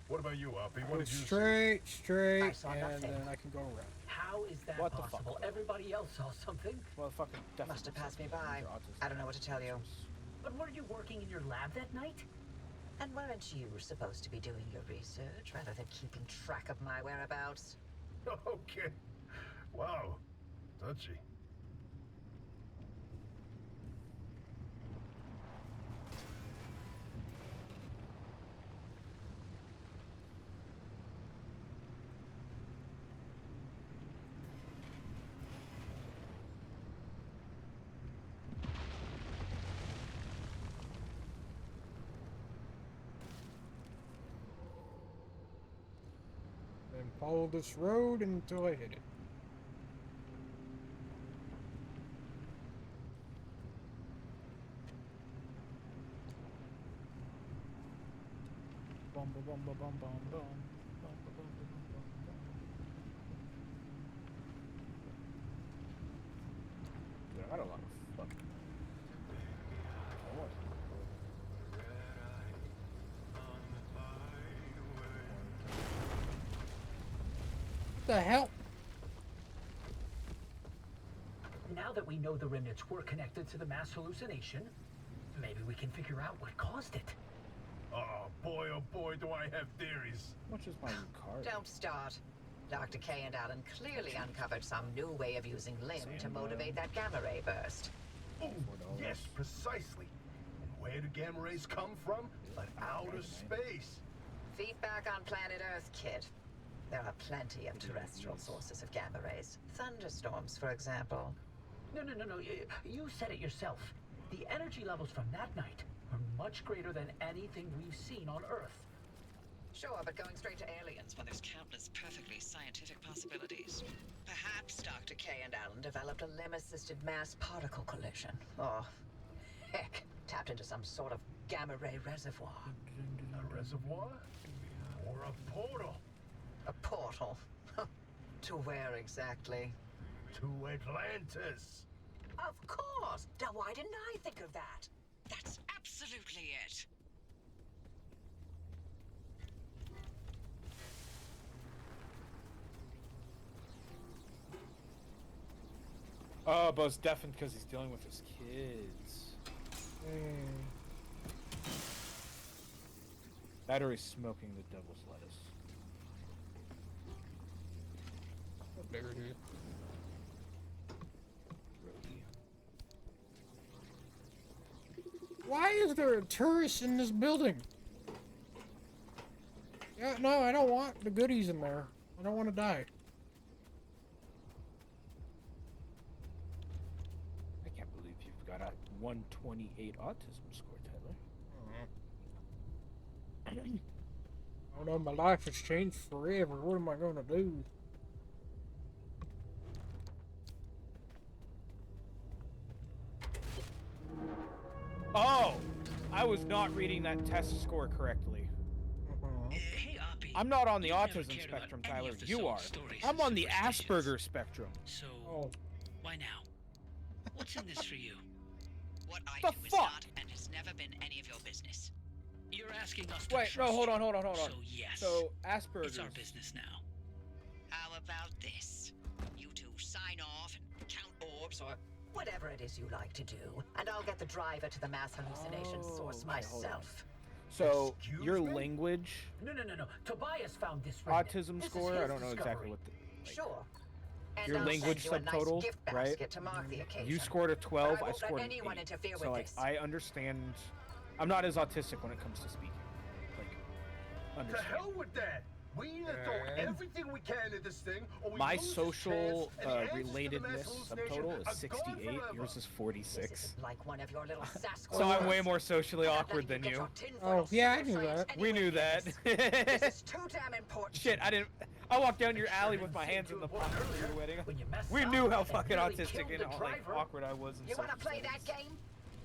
Speaker 10: what about you, Oppie? What
Speaker 1: Go
Speaker 10: did you see?
Speaker 1: straight,
Speaker 9: I saw
Speaker 1: and
Speaker 9: nothing.
Speaker 1: then I can go around.
Speaker 9: How is that
Speaker 4: What the fuck?
Speaker 9: possible? Everybody else saw something.
Speaker 4: Well, fucking definitely.
Speaker 2: Must have passed me by.
Speaker 4: you're autistic.
Speaker 2: I don't know what to tell you.
Speaker 9: But weren't you working in your lab that night?
Speaker 2: And weren't you supposed to be doing your research rather than keeping track of my whereabouts?
Speaker 10: Okay. Wow. Touchy.
Speaker 1: follow this road until I hit it. Bum, bum, bum, bum, bum, bum, bum. Bum, bum, bum, bum, bum, bum.
Speaker 4: Yeah, I got a lot of fucking.
Speaker 1: What the hell?
Speaker 9: Now that we know the remnants were connected to the mass hallucination, maybe we can figure out what caused it.
Speaker 10: Oh boy, do I have theories.
Speaker 4: How much is my card?
Speaker 6: Don't start. Dr. K and Allen clearly uncovered some new way of using Lim to motivate that gamma ray burst.
Speaker 10: Oh, yes, precisely. And where do gamma rays come from? But outer space.
Speaker 6: Feedback on planet Earth, kid. There are plenty of terrestrial sources of gamma rays. Thunderstorms, for example.
Speaker 9: No. You said it yourself. The energy levels from that night are much greater than anything we've seen on Earth.
Speaker 2: Sure, but going straight to aliens when there's countless perfectly scientific possibilities.
Speaker 6: Perhaps Dr. K and Allen developed a Lim-assisted mass particle collision. Or, heck, tapped into some sort of gamma ray reservoir.
Speaker 10: A reservoir? Or a portal?
Speaker 6: A portal. To where exactly?
Speaker 10: To Atlantis.
Speaker 6: Of course! Now why didn't I think of that?
Speaker 2: That's absolutely it.
Speaker 4: Oh, Bo's deafened because he's dealing with his kids. Battery smoking the devil's lettuce.
Speaker 1: There it is. Why is there a tourist in this building? Yeah, no, I don't want the goodies in there. I don't want to die.
Speaker 4: I can't believe you've got a 128 autism score, Tyler.
Speaker 1: Oh no, my life has changed forever. What am I going to do?
Speaker 4: Oh! I was not reading that test score correctly.
Speaker 8: Hey, Oppie.
Speaker 4: I'm not on the
Speaker 8: You've never
Speaker 4: autism
Speaker 8: cared about
Speaker 4: spectrum,
Speaker 8: any
Speaker 4: Tyler.
Speaker 8: of the
Speaker 4: You
Speaker 8: soul
Speaker 4: are.
Speaker 8: stories
Speaker 4: I'm on the
Speaker 8: superstitions.
Speaker 4: Asperger spectrum.
Speaker 8: So,
Speaker 1: Oh.
Speaker 8: why now? What's in this for you?
Speaker 2: What I
Speaker 4: The
Speaker 2: do is
Speaker 4: fuck?
Speaker 2: not and has never been any of your business.
Speaker 8: You're asking us to
Speaker 4: Wait, no,
Speaker 8: trust
Speaker 4: hold
Speaker 8: you.
Speaker 4: on.
Speaker 8: So, yes.
Speaker 4: So,
Speaker 8: it's
Speaker 4: Asperger's.
Speaker 8: our business now.
Speaker 2: How about this? You two sign off and count orbs or
Speaker 6: Whatever it is you like to do, and I'll get the driver to the mass hallucination source
Speaker 4: okay, hold on.
Speaker 6: myself.
Speaker 4: So,
Speaker 10: Excuse
Speaker 4: your
Speaker 10: me?
Speaker 4: language,
Speaker 9: No. Tobias found this remnant.
Speaker 4: autism
Speaker 9: This is
Speaker 4: score,
Speaker 9: his
Speaker 4: I don't know exactly
Speaker 9: discovery.
Speaker 4: what the...
Speaker 6: Sure. And
Speaker 4: Your
Speaker 6: I'll
Speaker 4: language
Speaker 6: send you a nice
Speaker 4: subtotal,
Speaker 6: gift
Speaker 4: right?
Speaker 6: basket to mark the occasion.
Speaker 4: You scored a 12,
Speaker 6: But I
Speaker 4: I
Speaker 6: won't let
Speaker 4: scored an
Speaker 6: anyone
Speaker 4: 8.
Speaker 6: interfere
Speaker 4: So,
Speaker 6: with
Speaker 4: like,
Speaker 6: this.
Speaker 4: I understand... I'm not as autistic when it comes to speaking. Like,
Speaker 10: To
Speaker 4: understand.
Speaker 10: hell with that! We either throw
Speaker 1: And?
Speaker 10: everything we can at this thing, or we
Speaker 4: My
Speaker 10: lose this
Speaker 4: social
Speaker 10: chance, and the answers to the mass
Speaker 4: relatedness
Speaker 10: hallucination
Speaker 4: subtotal
Speaker 10: are
Speaker 4: is
Speaker 10: gone
Speaker 4: 68.
Speaker 10: forever.
Speaker 4: Yours is
Speaker 6: This
Speaker 4: 46.
Speaker 6: isn't like one of your little Sasquatch.
Speaker 4: So I'm way more socially awkward than you.
Speaker 1: Oh, yeah, I knew that.
Speaker 4: We knew that.
Speaker 6: This is too damn important.
Speaker 4: Shit, I didn't. I walked down your alley with my hands in the pocket at your wedding.
Speaker 9: When you mess
Speaker 4: We
Speaker 9: up
Speaker 4: knew how
Speaker 9: and
Speaker 4: fucking
Speaker 9: nearly
Speaker 4: autistic
Speaker 9: killed
Speaker 4: and
Speaker 9: the
Speaker 4: like
Speaker 9: driver.
Speaker 4: awkward I was in
Speaker 6: You want to
Speaker 4: social
Speaker 6: play that
Speaker 4: settings.
Speaker 6: game?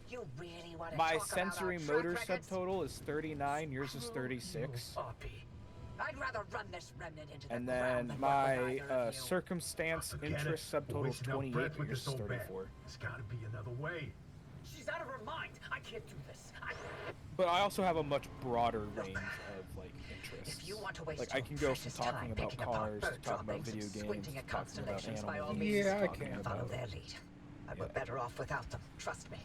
Speaker 6: You really want to
Speaker 4: My
Speaker 6: talk about our
Speaker 4: sensory
Speaker 6: track
Speaker 4: motor
Speaker 6: records?
Speaker 4: subtotal is 39. Yours is 36.
Speaker 9: Oppie.
Speaker 6: I'd rather run this remnant into the
Speaker 4: And
Speaker 6: ground
Speaker 4: then
Speaker 6: than work with
Speaker 4: my
Speaker 6: either of you.
Speaker 4: circumstance
Speaker 10: Forget
Speaker 4: interest
Speaker 10: it. We're
Speaker 4: subtotal is
Speaker 10: wasting our
Speaker 4: 28.
Speaker 10: breath with
Speaker 4: Yours is
Speaker 10: this old bat.
Speaker 4: 34.
Speaker 10: There's gotta be another way.
Speaker 9: She's out of her mind. I can't do this.
Speaker 4: But I also have a much broader range of like interests.
Speaker 6: If you want to waste
Speaker 4: Like I
Speaker 6: your
Speaker 4: can go from
Speaker 6: precious
Speaker 4: talking
Speaker 6: time
Speaker 4: about
Speaker 6: picking apart
Speaker 4: cars, to
Speaker 6: bird
Speaker 4: talking about
Speaker 6: droppings
Speaker 4: video
Speaker 6: and
Speaker 4: games,
Speaker 6: squinting
Speaker 4: to
Speaker 6: at
Speaker 4: talking about
Speaker 6: constellations, by all
Speaker 4: animals.
Speaker 6: means,
Speaker 1: Yeah, I
Speaker 4: talking
Speaker 1: can.
Speaker 6: follow
Speaker 4: about-
Speaker 6: their lead. I
Speaker 4: Yeah.
Speaker 6: were better off without them. Trust me.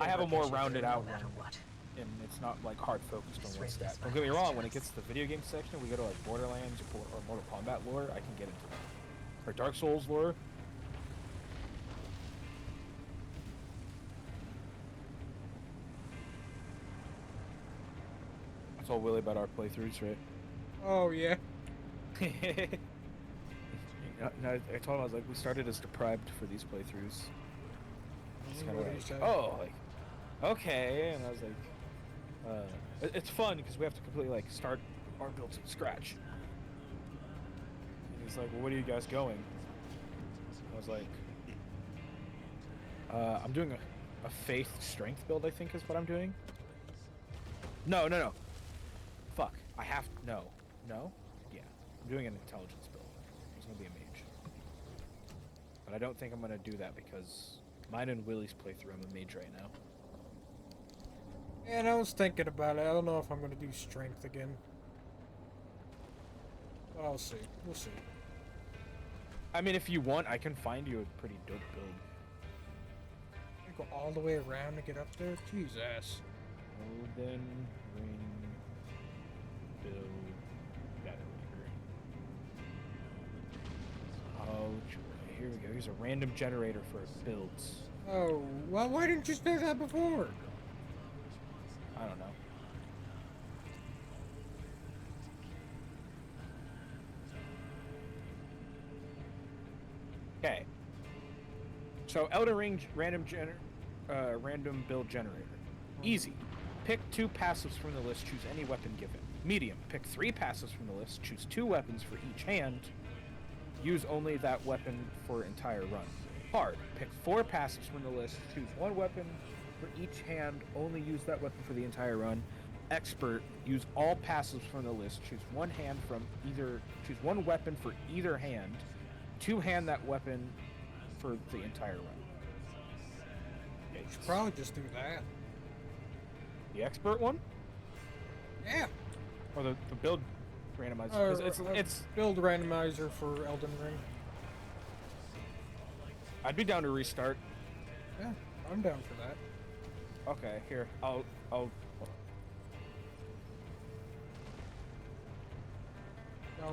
Speaker 4: I have a more
Speaker 6: They'll get you
Speaker 4: rounded
Speaker 6: there
Speaker 4: out
Speaker 6: no matter
Speaker 4: one.
Speaker 6: what.
Speaker 4: And it's not like hard focused on
Speaker 6: This
Speaker 4: one
Speaker 6: ring
Speaker 4: stat.
Speaker 6: is
Speaker 4: Don't
Speaker 6: my
Speaker 4: get me
Speaker 6: last
Speaker 4: wrong, when it
Speaker 6: chance.
Speaker 4: gets to the video game section, we go to like Borderlands or Mortal Kombat lore, I can get into that. Or Dark Souls lore. That's all really about our playthroughs, right?
Speaker 1: Oh yeah.
Speaker 4: I told him, I was like, we started as deprived for these playthroughs. It's kind
Speaker 1: What
Speaker 4: of
Speaker 1: do you
Speaker 4: like,
Speaker 1: say?
Speaker 4: oh, like, okay, and I was like, it's fun because we have to completely like start our build from scratch. He's like, well, what are you guys going? I was like, I'm doing a faith strength build, I think is what I'm doing. No. Fuck. I have, no. Yeah. I'm doing an intelligence build. It's gonna be a mage. But I don't think I'm gonna do that because mine and Willie's playthrough, I'm a mage right now.
Speaker 1: And I was thinking about it. I don't know if I'm gonna do strength again. I'll see. We'll see.
Speaker 4: I mean, if you want, I can find you a pretty dope build.
Speaker 1: I go all the way around to get up there? Jesus.
Speaker 4: Golden Ring build generator. Oh, here we go. Here's a random generator for builds.
Speaker 1: Oh, well, why didn't you say that before?
Speaker 4: I don't know. Okay. So Elden Ring random build generator. Easy. Pick 2 passives from the list, choose any weapon given. Medium. Pick 3 passives from the list, choose 2 weapons for each hand. Use only that weapon for entire run. Hard. Pick 4 passives from the list, choose 1 weapon for each hand, only use that weapon for the entire run. Expert. Use all passives from the list, choose 1 weapon for either hand. 2 hand that weapon for the entire run.
Speaker 1: Should probably just do that.
Speaker 4: The expert one?
Speaker 1: Yeah.
Speaker 4: Or the build randomizer? 'Cause it's
Speaker 1: build randomizer for Elden Ring.
Speaker 4: I'd be down to restart.
Speaker 1: Yeah, I'm down for that.
Speaker 4: Okay, here. I'll
Speaker 1: No,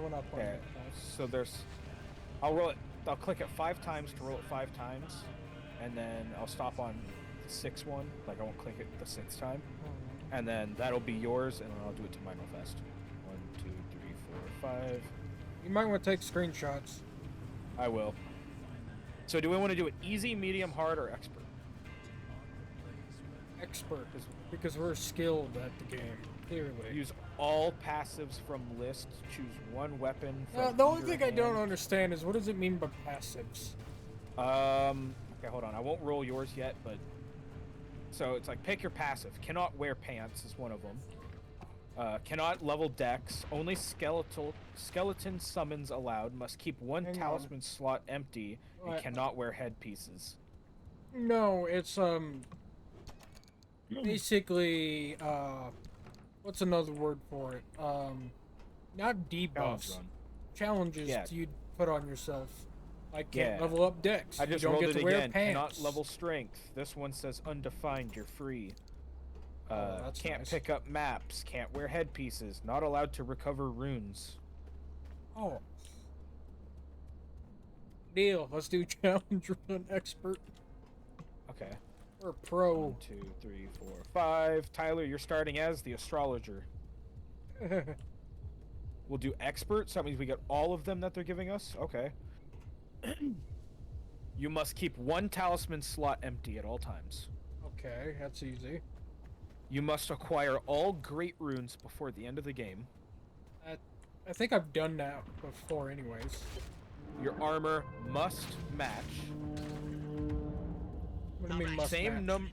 Speaker 1: we're not playing
Speaker 4: okay.
Speaker 1: it.
Speaker 4: So there's I'll click it 5 times to roll it 5 times, and then I'll stop on the 6th one. Like I won't click it the 6th time. And then that'll be yours, and then I'll do it to mine real fast. 1, 2, 3, 4, 5.
Speaker 1: You might want to take screenshots.
Speaker 4: I will. So do we want to do it easy, medium, hard, or expert?
Speaker 1: Expert, because we're skilled at the game, clearly.
Speaker 4: Use all passives from list. Choose 1 weapon. From
Speaker 1: The only
Speaker 4: either
Speaker 1: thing I don't
Speaker 4: hand.
Speaker 1: understand is what does it mean by passives?
Speaker 4: Okay, hold on. I won't roll yours yet, but so it's like pick your passive. Cannot wear pants is one of them. Cannot level dex. Only skeleton summons allowed. Must keep 1
Speaker 1: Hang on.
Speaker 4: talisman slot empty. And
Speaker 1: What?
Speaker 4: cannot wear headpieces.
Speaker 1: No, it's basically what's another word for it? Not debuffs.
Speaker 4: Challenge run.
Speaker 1: Challenges
Speaker 4: Yeah.
Speaker 1: you put on yourself. Like can't
Speaker 4: Yeah.
Speaker 1: level up dex.
Speaker 4: I just
Speaker 1: you don't
Speaker 4: rolled
Speaker 1: get
Speaker 4: it
Speaker 1: to wear
Speaker 4: again.
Speaker 1: pants.
Speaker 4: Cannot level strength. This one says undefined. You're free.
Speaker 1: That's
Speaker 4: Can't
Speaker 1: nice.
Speaker 4: pick up maps. Can't wear headpieces. Not allowed to recover runes.
Speaker 1: Oh. Deal. Let's do challenge run expert
Speaker 4: Okay.
Speaker 1: or pro.
Speaker 4: 1, 2, 3, 4, 5. Tyler, you're starting as the astrologer. We'll do expert, so that means we get all of them that they're giving us. Okay. You must keep 1 talisman slot empty at all times.
Speaker 1: Okay, that's easy.
Speaker 4: You must acquire all great runes before the end of the game.
Speaker 1: I think I've done that before anyways.
Speaker 4: Your armor must match.
Speaker 1: What do you mean must
Speaker 4: Same
Speaker 1: match?
Speaker 4: number.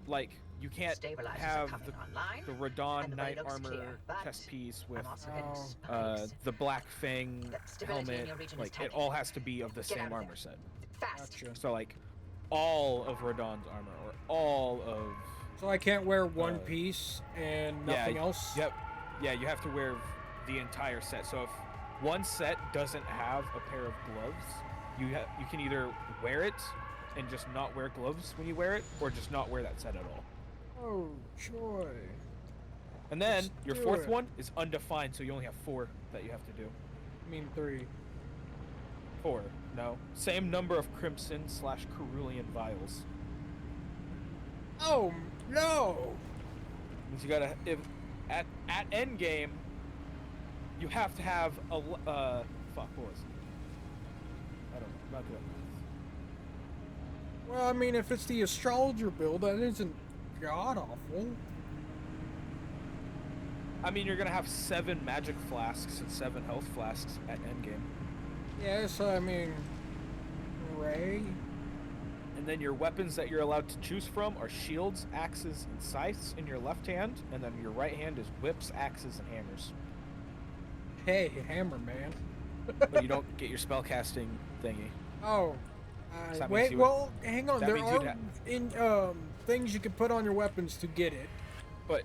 Speaker 4: Like, you can't
Speaker 6: Stabilizers are
Speaker 4: have
Speaker 6: coming online,
Speaker 4: the
Speaker 6: and
Speaker 4: Radon
Speaker 6: the way
Speaker 4: Knight
Speaker 6: looks
Speaker 4: armor
Speaker 6: clear, but
Speaker 4: chest piece with
Speaker 6: I'm also getting
Speaker 1: Oh.
Speaker 6: spies.
Speaker 4: the Black Fang
Speaker 6: The stability in
Speaker 4: helmet.
Speaker 6: your region is
Speaker 4: Like, it
Speaker 6: tightening.
Speaker 4: all has to be of the
Speaker 6: Get
Speaker 4: same
Speaker 6: out of
Speaker 4: armor
Speaker 6: there.
Speaker 4: set.
Speaker 6: Fast.
Speaker 1: Gotcha.
Speaker 4: So, like, all of Radon's armor, or all of.
Speaker 1: So I can't wear one piece and nothing
Speaker 4: yeah,
Speaker 1: else?
Speaker 4: Yep. Yeah, you have to wear the entire set. So if one set doesn't have a pair of gloves, you can either wear it and just not wear gloves when you wear it, or just not wear that set at all.
Speaker 1: Oh, joy.
Speaker 4: And then
Speaker 1: Let's
Speaker 4: your
Speaker 1: do
Speaker 4: 4th
Speaker 1: it.
Speaker 4: one is undefined, so you only have 4 that you have to do.
Speaker 1: I mean 3.
Speaker 4: 4. No. Same number of crimson/cerulean vials.
Speaker 1: Oh, no!
Speaker 4: Means you gotta at end game. You have to have a fuck. What was it? I don't know. I'm not good.
Speaker 1: Well, I mean, if it's the astrologer build, that isn't god-awful.
Speaker 4: I mean, you're gonna have 7 magic flasks and 7 health flasks at endgame.
Speaker 1: Yes, I mean, Ray.
Speaker 4: And then your weapons that you're allowed to choose from are shields, axes, and scythes in your left hand, and then your right hand is whips, axes, and hammers.
Speaker 1: Hey, Hammer Man.
Speaker 4: But you don't get your spellcasting thingy.
Speaker 1: Oh.
Speaker 4: So that means
Speaker 1: Wait,
Speaker 4: you would-
Speaker 1: well, hang on.
Speaker 4: that
Speaker 1: There
Speaker 4: means you'd
Speaker 1: are things you can put on your weapons to get it.
Speaker 4: But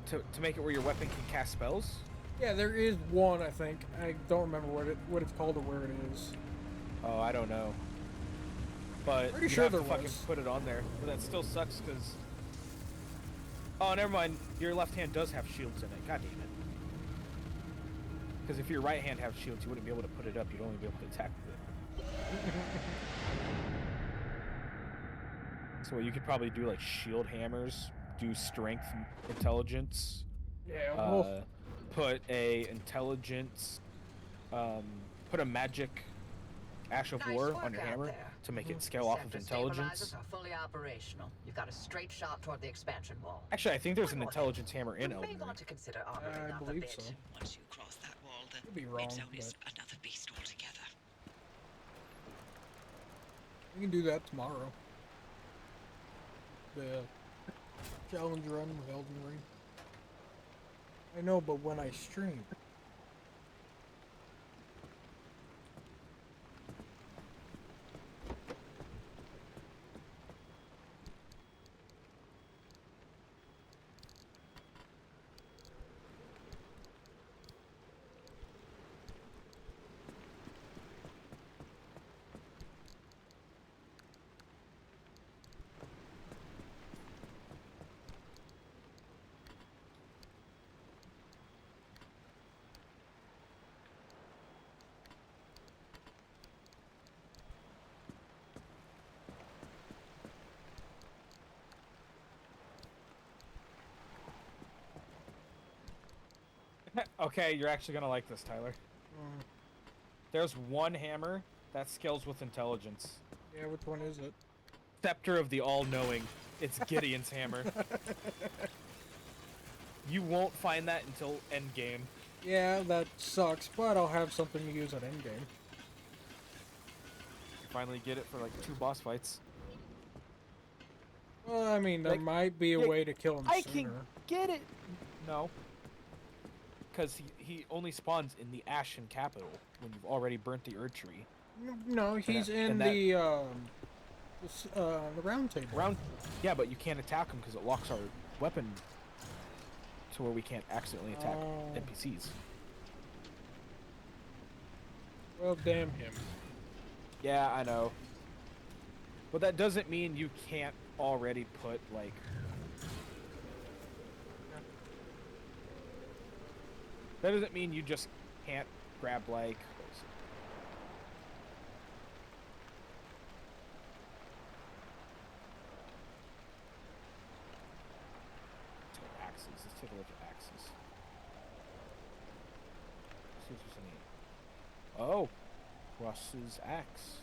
Speaker 4: to make it where your weapon can cast spells?
Speaker 1: Yeah, there is one, I think. I don't remember what it's called or where it is.
Speaker 4: Oh, I don't know. But
Speaker 1: Pretty
Speaker 4: you
Speaker 1: sure
Speaker 4: have to
Speaker 1: there
Speaker 4: fucking
Speaker 1: was.
Speaker 4: put it on there. But that still sucks because. Oh, never mind. Your left hand does have shields in it. God damn it. Because if your right hand have shields, you wouldn't be able to put it up. You'd only be able to attack with it. So you could probably do like shield hammers, do strength, intelligence.
Speaker 1: Yeah, well,
Speaker 4: Put a intelligence, put a magic Ash of
Speaker 6: Nice
Speaker 4: War
Speaker 6: work
Speaker 4: on your
Speaker 6: out
Speaker 4: hammer
Speaker 6: there.
Speaker 4: to make it scale off of
Speaker 6: Center
Speaker 4: intelligence.
Speaker 6: stabilizers are fully operational. You've got a straight shot toward the expansion wall.
Speaker 4: Actually, I think there's an
Speaker 6: One more
Speaker 4: intelligence hammer in
Speaker 6: You may
Speaker 4: Elden Ring.
Speaker 6: want to consider armoring
Speaker 1: I
Speaker 6: up a
Speaker 1: believe
Speaker 6: bit.
Speaker 1: so.
Speaker 2: Once you cross that wall, the
Speaker 1: Could be wrong,
Speaker 2: red zone is
Speaker 1: but-
Speaker 2: another beast altogether.
Speaker 1: we can do that tomorrow. The challenge run with Elden Ring. I know, but when I stream.
Speaker 4: Okay, you're actually gonna like this, Tyler. There's one hammer that scales with intelligence.
Speaker 1: Yeah, which one is it?
Speaker 4: Scepter of the All-Knowing. It's Gideon's hammer. You won't find that until endgame.
Speaker 1: Yeah, that sucks, but I'll have something to use at endgame.
Speaker 4: You finally get it for like 2 boss fights.
Speaker 1: Well, I mean, there
Speaker 4: Like,
Speaker 1: might be a
Speaker 4: yeah,
Speaker 1: way to kill him
Speaker 4: I
Speaker 1: sooner.
Speaker 4: can get it. No. Because he only spawns in the Ashen Capital when you've already burnt the Erd Tree.
Speaker 1: No, he's
Speaker 4: that-
Speaker 1: in
Speaker 4: and that-
Speaker 1: the round table.
Speaker 4: Yeah, but you can't attack him because it locks our weapon to where we can't accidentally attack
Speaker 1: Oh.
Speaker 4: NPCs.
Speaker 1: Well, damn him.
Speaker 4: Yeah, I know. But that doesn't mean you can't already put, like... That doesn't mean you just can't grab, like... Axes. Let's take a look at axes. See if there's any... Oh! Russ's axe.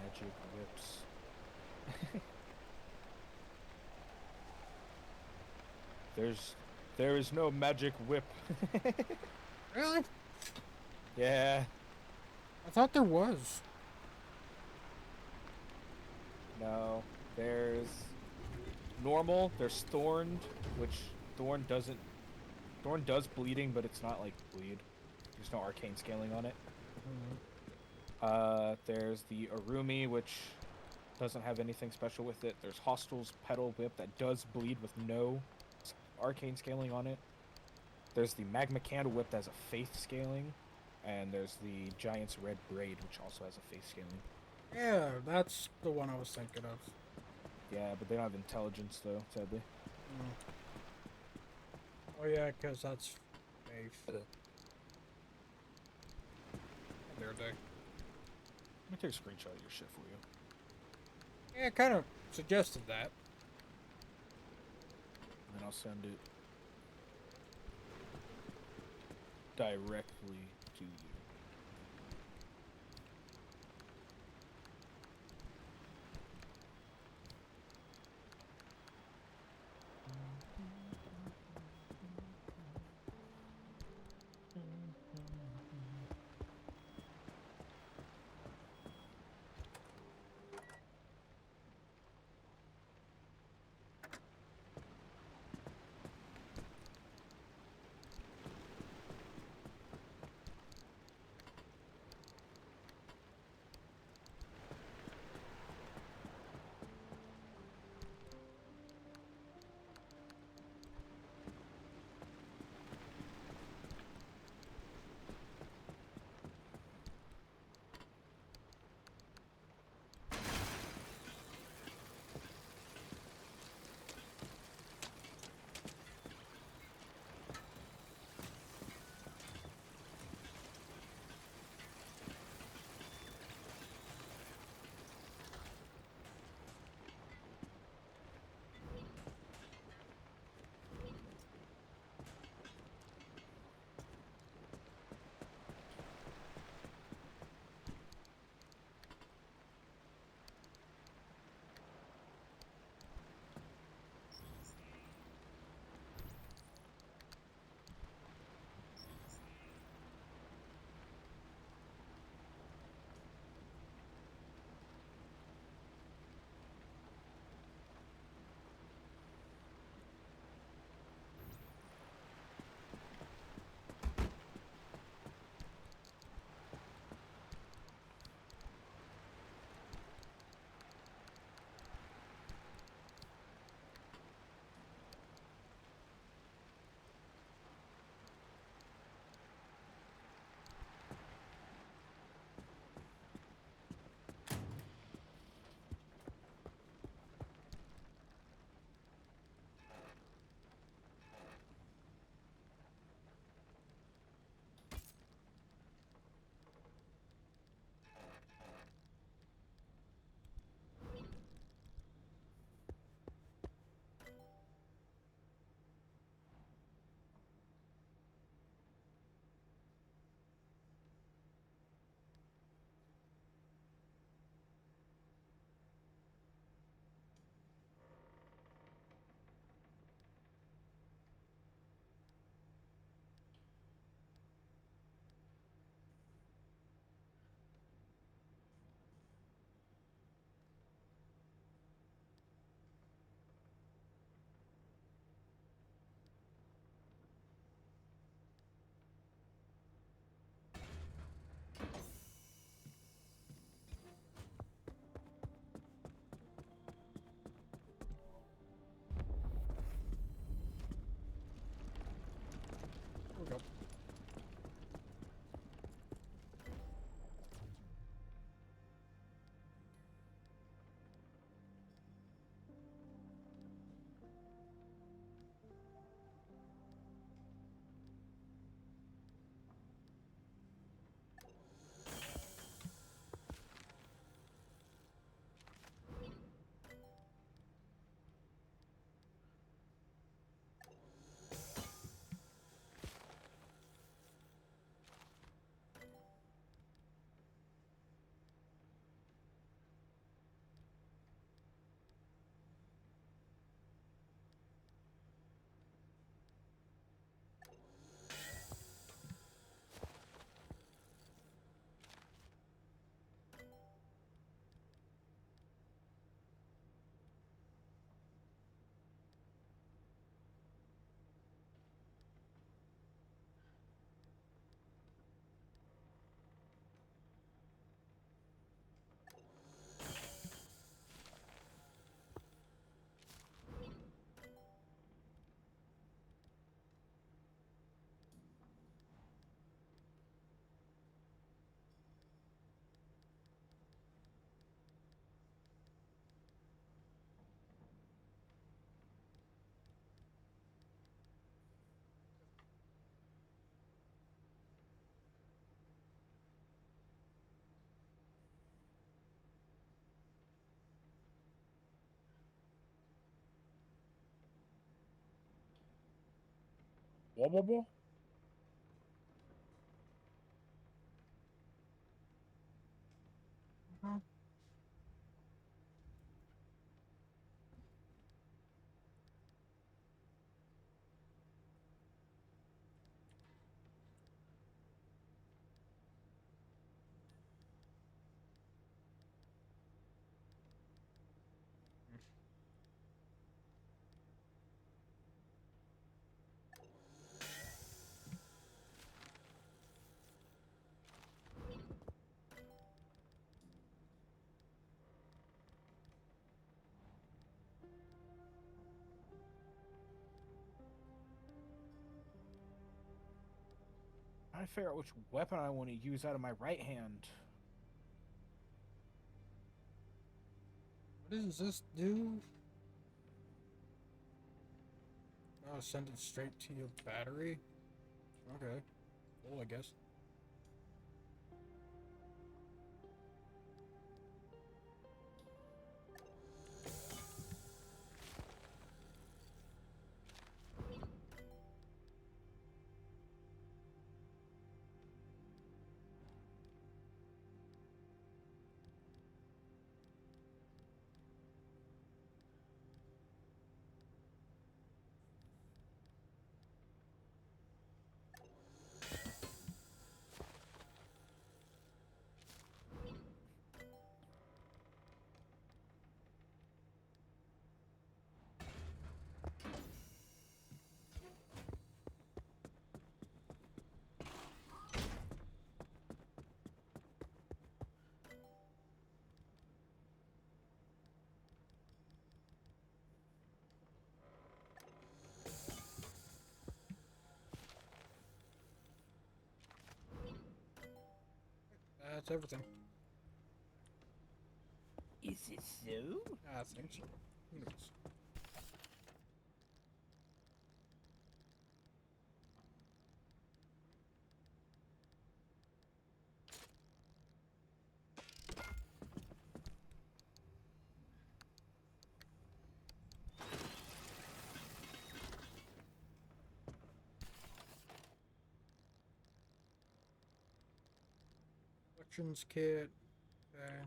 Speaker 4: Magic whips. There is no magic whip.
Speaker 1: Really?
Speaker 4: Yeah.
Speaker 1: I thought there was.
Speaker 4: No. There's normal. There's thorned, which Thorn does bleeding, but it's not like bleed. There's no arcane scaling on it. There's the Arumi, which doesn't have anything special with it. There's Hostel's Petal Whip that does bleed with no arcane scaling on it. There's the Magma Candle Whip that has a faith scaling. And there's the Giant's Red Braid, which also has a face scaling.
Speaker 1: Yeah, that's the one I was thinking of.
Speaker 4: Yeah, but they don't have intelligence, though, sadly.
Speaker 1: Oh yeah, because that's safe. There, Dick.
Speaker 4: Let me take a screenshot of your shit for you.
Speaker 1: Yeah, kind of suggested that.
Speaker 4: And I'll send it directly to you. Blah, blah, blah. I figure out which weapon I want to use out of my right hand.
Speaker 1: What does this do? Oh, send it straight to your battery? Okay. Cool, I guess. That's everything.
Speaker 4: Is it so?
Speaker 1: I think so. Who knows? Collections kit. Okay.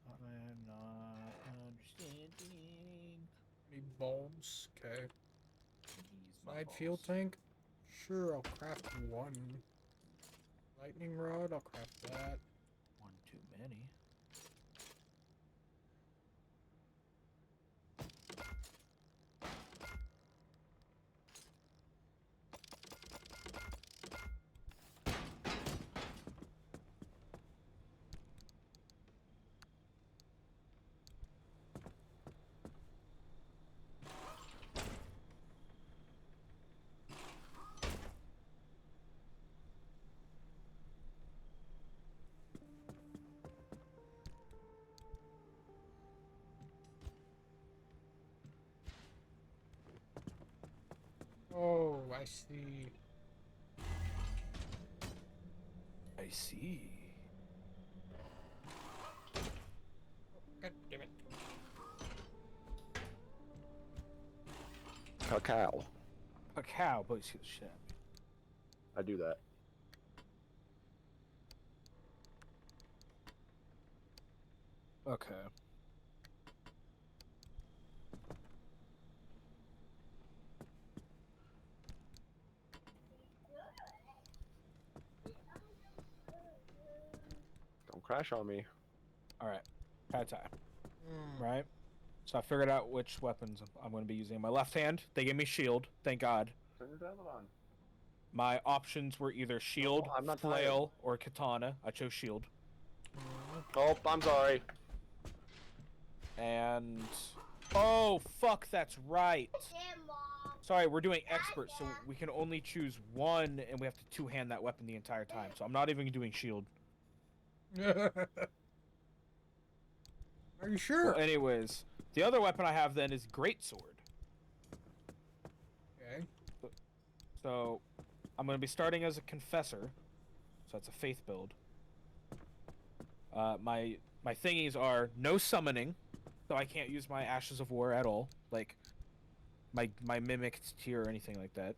Speaker 4: I'm not understanding.
Speaker 1: Need bulbs. Okay.
Speaker 4: These my
Speaker 1: Side fuel
Speaker 4: balls.
Speaker 1: tank. Sure, I'll craft one. Lightning rod. I'll craft that.
Speaker 4: One too many.
Speaker 1: Oh, I see.
Speaker 4: I see.
Speaker 1: God damn it.
Speaker 11: Cacao.
Speaker 4: A cow, but you see the shit.
Speaker 11: I do that.
Speaker 4: Okay.
Speaker 11: Don't crash on me.
Speaker 4: All right. Pad Thai.
Speaker 1: Hmm.
Speaker 4: Right. So I figured out which weapons I'm going to be using. My left hand, they gave me shield. Thank God.
Speaker 11: Turn your tablet on.
Speaker 4: My options were either shield,
Speaker 11: I'm not
Speaker 4: flail, or katana. I chose shield.
Speaker 11: Oh, I'm sorry.
Speaker 4: And oh fuck, that's right. Sorry, we're doing expert, so we can only choose one, and we have to two-hand that weapon the entire time. So I'm not even doing shield.
Speaker 1: Are you sure?
Speaker 4: Well, anyways, the other weapon I have then is greatsword.
Speaker 1: Okay.
Speaker 4: So I'm going to be starting as a confessor, so that's a faith build. My thingies are no summoning, So I can't use my Ashes of War at all. Like, my Mimic tier or anything like that.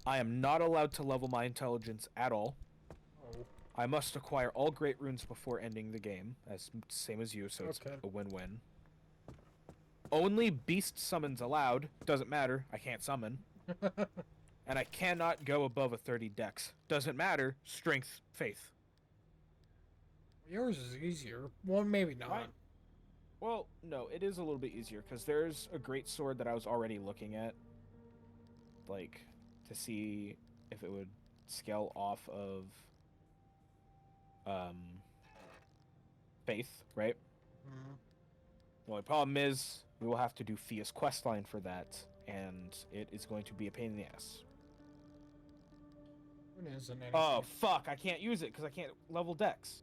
Speaker 4: I am not allowed to level my intelligence at all.
Speaker 1: Oh.
Speaker 4: I must acquire all great runes before ending the game, same as you, so it's
Speaker 1: Okay.
Speaker 4: a win-win. Only beast summons allowed. Doesn't matter. I can't summon. And I cannot go above a 30 dex. Doesn't matter. Strength, faith.
Speaker 1: Yours is easier. Well, maybe not.
Speaker 4: Mine- Well, no, it is a little bit easier because there's a great sword that I was already looking at, like, to see if it would scale off of faith, right?
Speaker 1: Mhm.
Speaker 4: The only problem is we will have to do Fia's questline for that, and it is going to be a pain in the ass.
Speaker 1: It isn't anything.
Speaker 4: Oh, fuck, I can't use it because I can't level dex.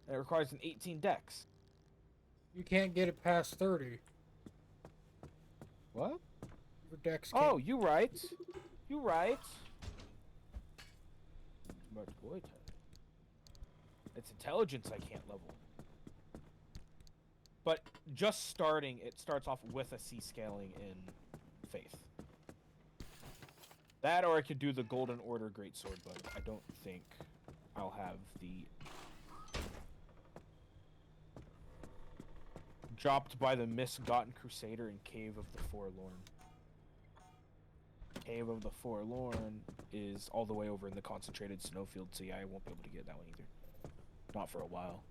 Speaker 4: It requires an 18 dex.
Speaker 1: You can't get it past 30.
Speaker 4: What?
Speaker 1: Your dex can't.
Speaker 4: Oh, you right. You right. But good. It's intelligence I can't level. But just starting, it starts off with a C scaling in faith. That, or I could do the Golden Order Greatsword, but I don't think I'll have the... Dropped by the Misgotten Crusader in Cave of the Forlorn. Cave of the Forlorn is all the way over in the concentrated snowfield, so yeah, I won't be able to get that one either. Not for a while.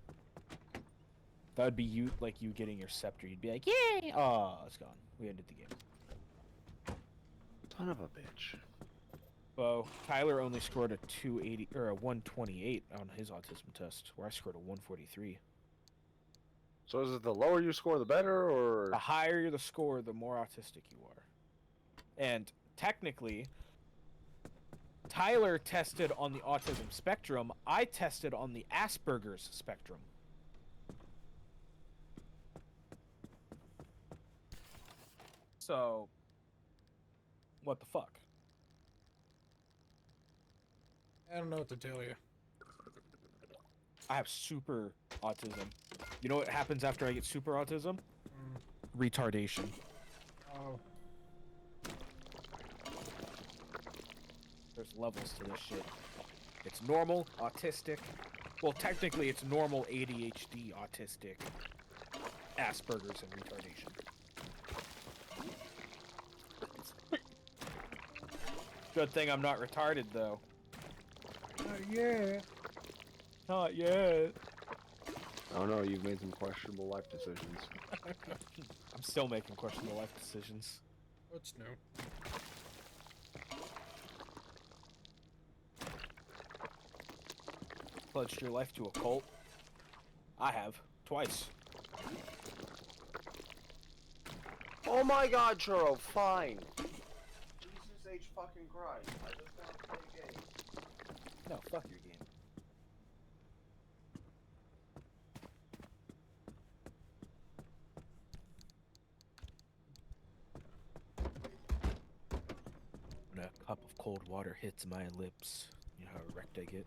Speaker 4: That would be you, like you getting your scepter. You'd be like, yay! Oh, it's gone. We ended the game.
Speaker 11: Son of a bitch.
Speaker 4: Well, Tyler only scored a 280 or a 128 on his autism test, where I scored a 143.
Speaker 11: So is it the lower you score, the better, or?
Speaker 4: The higher the score, the more autistic you are. And technically, Tyler tested on the autism spectrum. I tested on the Asperger's spectrum. So, what the fuck?
Speaker 1: I don't know what to tell you.
Speaker 4: I have super autism. You know what happens after I get super autism? Retardation.
Speaker 1: Oh.
Speaker 4: There's levels to this shit. It's normal, autistic. Well, technically, it's normal ADHD, autistic, Asperger's, and retardation. Good thing I'm not retarded, though.
Speaker 1: Yeah.
Speaker 4: Not yet.
Speaker 11: I don't know, you've made some questionable life decisions.
Speaker 4: I'm still making questionable life decisions.
Speaker 1: What's new?
Speaker 4: Pledged your life to a cult? I have. Twice.
Speaker 11: Oh my god, Churro, fine. Jesus H fucking Christ. I just want to play a game.
Speaker 4: No, fuck your game. When a cup of cold water hits my lips, you know how erect I get?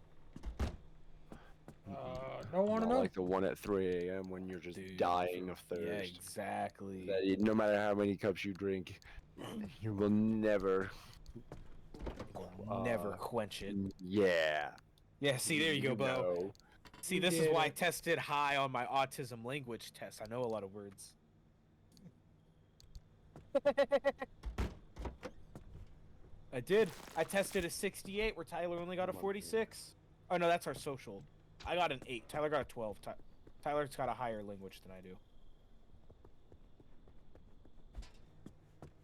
Speaker 1: Don't want to
Speaker 11: Not
Speaker 1: know.
Speaker 11: like the one at 3 a.m. when you're just
Speaker 4: Dude,
Speaker 11: dying of thirst.
Speaker 4: Yeah, exactly.
Speaker 11: That no matter how many cups you drink, you will never.
Speaker 4: Never quench it.
Speaker 11: Yeah.
Speaker 4: Yeah, see, there you go, Bo.
Speaker 11: know.
Speaker 4: See,
Speaker 1: You
Speaker 4: this is
Speaker 1: did
Speaker 4: why I
Speaker 1: it.
Speaker 4: tested high on my autism language test. I know a lot of words. I did. I tested a 68 where Tyler only got a 46. Oh, no, that's our social. I got an 8. Tyler got a 12. Tyler's got a higher language than I do.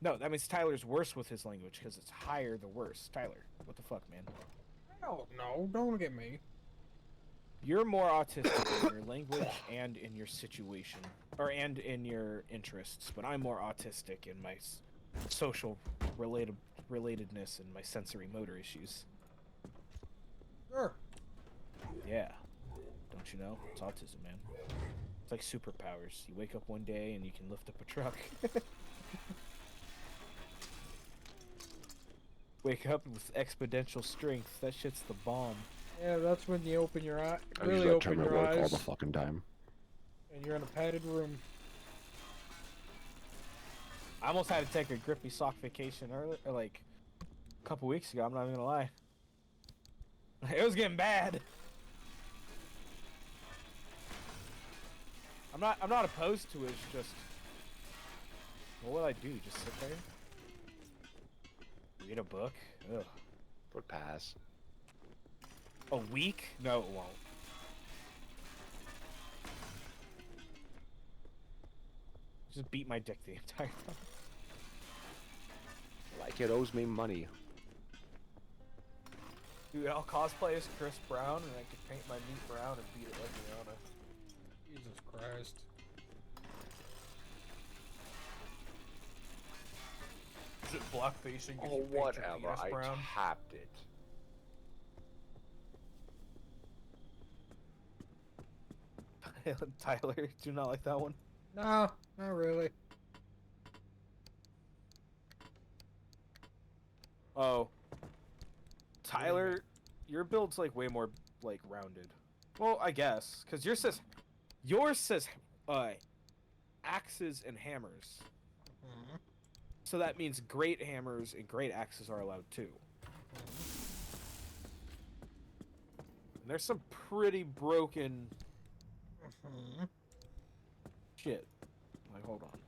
Speaker 4: No, that means Tyler's worse with his language because it's higher the worse. Tyler, what the fuck, man?
Speaker 1: Oh, no, don't look at me.
Speaker 4: You're more autistic in your language and in your situation, and in your interests, but I'm more autistic in my social relatedness and my sensory motor issues.
Speaker 1: Sure.
Speaker 4: Yeah. Don't you know? It's autism, man. It's like superpowers. You wake up one day and you can lift up a truck. Wake up with exponential strength. That shit's the bomb.
Speaker 1: Yeah, that's when you open your eye.
Speaker 11: I
Speaker 1: Really
Speaker 11: use that term
Speaker 1: open
Speaker 11: at
Speaker 1: your
Speaker 11: work all
Speaker 1: eyes.
Speaker 11: the fucking time.
Speaker 1: And you're in a padded room.
Speaker 4: I almost had to take a grippy sock vacation earlier, like a couple weeks ago. I'm not even gonna lie. It was getting bad. I'm not opposed to it. It's just, what will I do? Just sit there? Read a book? Ugh.
Speaker 11: Would pass.
Speaker 4: A week? No, it won't. Just beat my dick the entire time.
Speaker 11: Like it owes me money.
Speaker 4: Dude, I'll cosplay as Chris Brown and I could paint my meat brown and beat it like Rihanna.
Speaker 1: Jesus Christ.
Speaker 4: Is it blackfacing?
Speaker 11: Oh, whatever. I tapped it.
Speaker 4: Tyler, do you not like that one?
Speaker 1: No, not really.
Speaker 4: Oh. Tyler, your build's like way more like rounded. Well, I guess, cause yours says axes and hammers.
Speaker 1: Mhm.
Speaker 4: So that means great hammers and great axes are allowed too. And there's some pretty broken
Speaker 1: Mhm.
Speaker 4: shit. Like, hold on.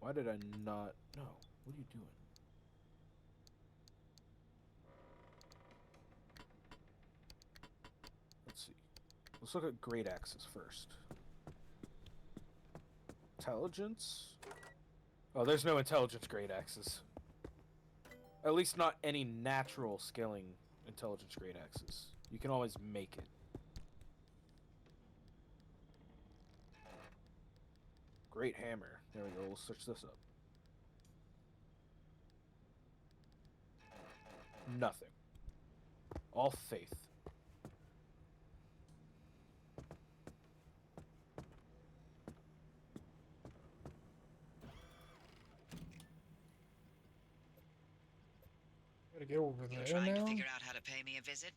Speaker 4: Why did I not? No. What are you doing? Let's see. Let's look at great axes first. Intelligence? Oh, there's no intelligence great axes. At least not any natural scaling intelligence great axes. You can always make it. Great hammer. There we go. We'll search this up. Nothing. All faith.
Speaker 1: Gotta get over
Speaker 2: You're
Speaker 1: there
Speaker 2: trying
Speaker 1: now.
Speaker 2: to figure out how to pay me a visit?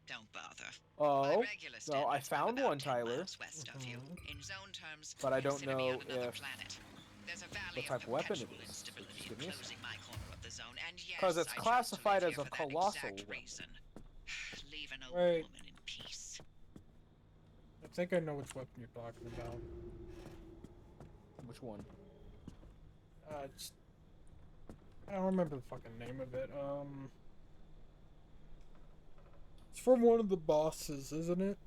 Speaker 2: Don't bother.
Speaker 4: Oh,
Speaker 2: My regular
Speaker 4: no, I
Speaker 2: standards live
Speaker 4: found
Speaker 2: about
Speaker 4: one,
Speaker 2: 10
Speaker 4: Tyler.
Speaker 2: miles west of you. In zone terms,
Speaker 4: But I don't
Speaker 2: consider me
Speaker 4: know
Speaker 2: on another
Speaker 4: if
Speaker 2: planet. There's a valley
Speaker 4: what type of weapon it
Speaker 2: perpetual
Speaker 4: is.
Speaker 2: instability
Speaker 4: Just give me a
Speaker 2: enclosing my corner of the zone, and yes,
Speaker 4: 'Cause it's
Speaker 2: I chose to
Speaker 4: classified
Speaker 2: live
Speaker 4: as
Speaker 2: here
Speaker 4: a
Speaker 2: for that
Speaker 4: colossal
Speaker 2: exact
Speaker 4: weapon.
Speaker 2: reason. Leave an old
Speaker 1: Wait.
Speaker 2: woman in peace.
Speaker 1: I think I know which weapon you're talking about.
Speaker 4: Which one?
Speaker 1: I don't remember the fucking name of it. It's from one of the bosses, isn't it?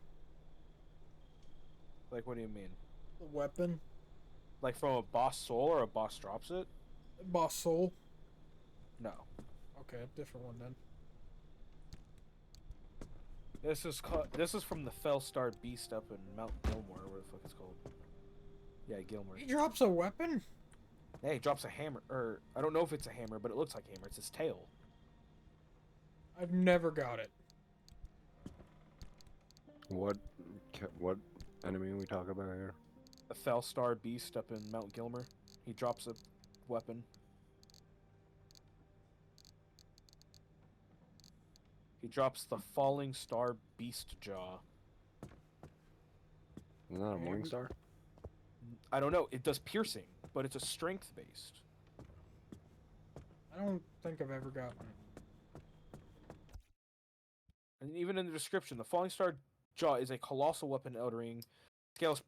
Speaker 4: Like, what do you mean?
Speaker 1: The weapon.
Speaker 4: Like from a boss soul or a boss drops it?
Speaker 1: Boss Soul.
Speaker 4: No.
Speaker 1: Okay, different one then.
Speaker 4: This is from the Fellstar Beast up in Mount Gilmore, or what the fuck it's called. Yeah, Gilmore.
Speaker 1: He drops a weapon?
Speaker 4: Yeah, he drops a hammer, or I don't know if it's a hammer, but it looks like a hammer. It's his tail.
Speaker 1: I've never got it.
Speaker 11: What enemy are we talking about here?
Speaker 4: The Fellstar Beast up in Mount Gilmer. He drops a weapon. He drops the Falling Star Beast Jaw.
Speaker 11: Isn't that a Morningstar?
Speaker 4: I don't know. It does piercing, but it's a strength based.
Speaker 1: I don't think I've ever gotten it.
Speaker 4: And even in the description, the Falling Star Jaw is a colossal weapon in Elden Ring. Scales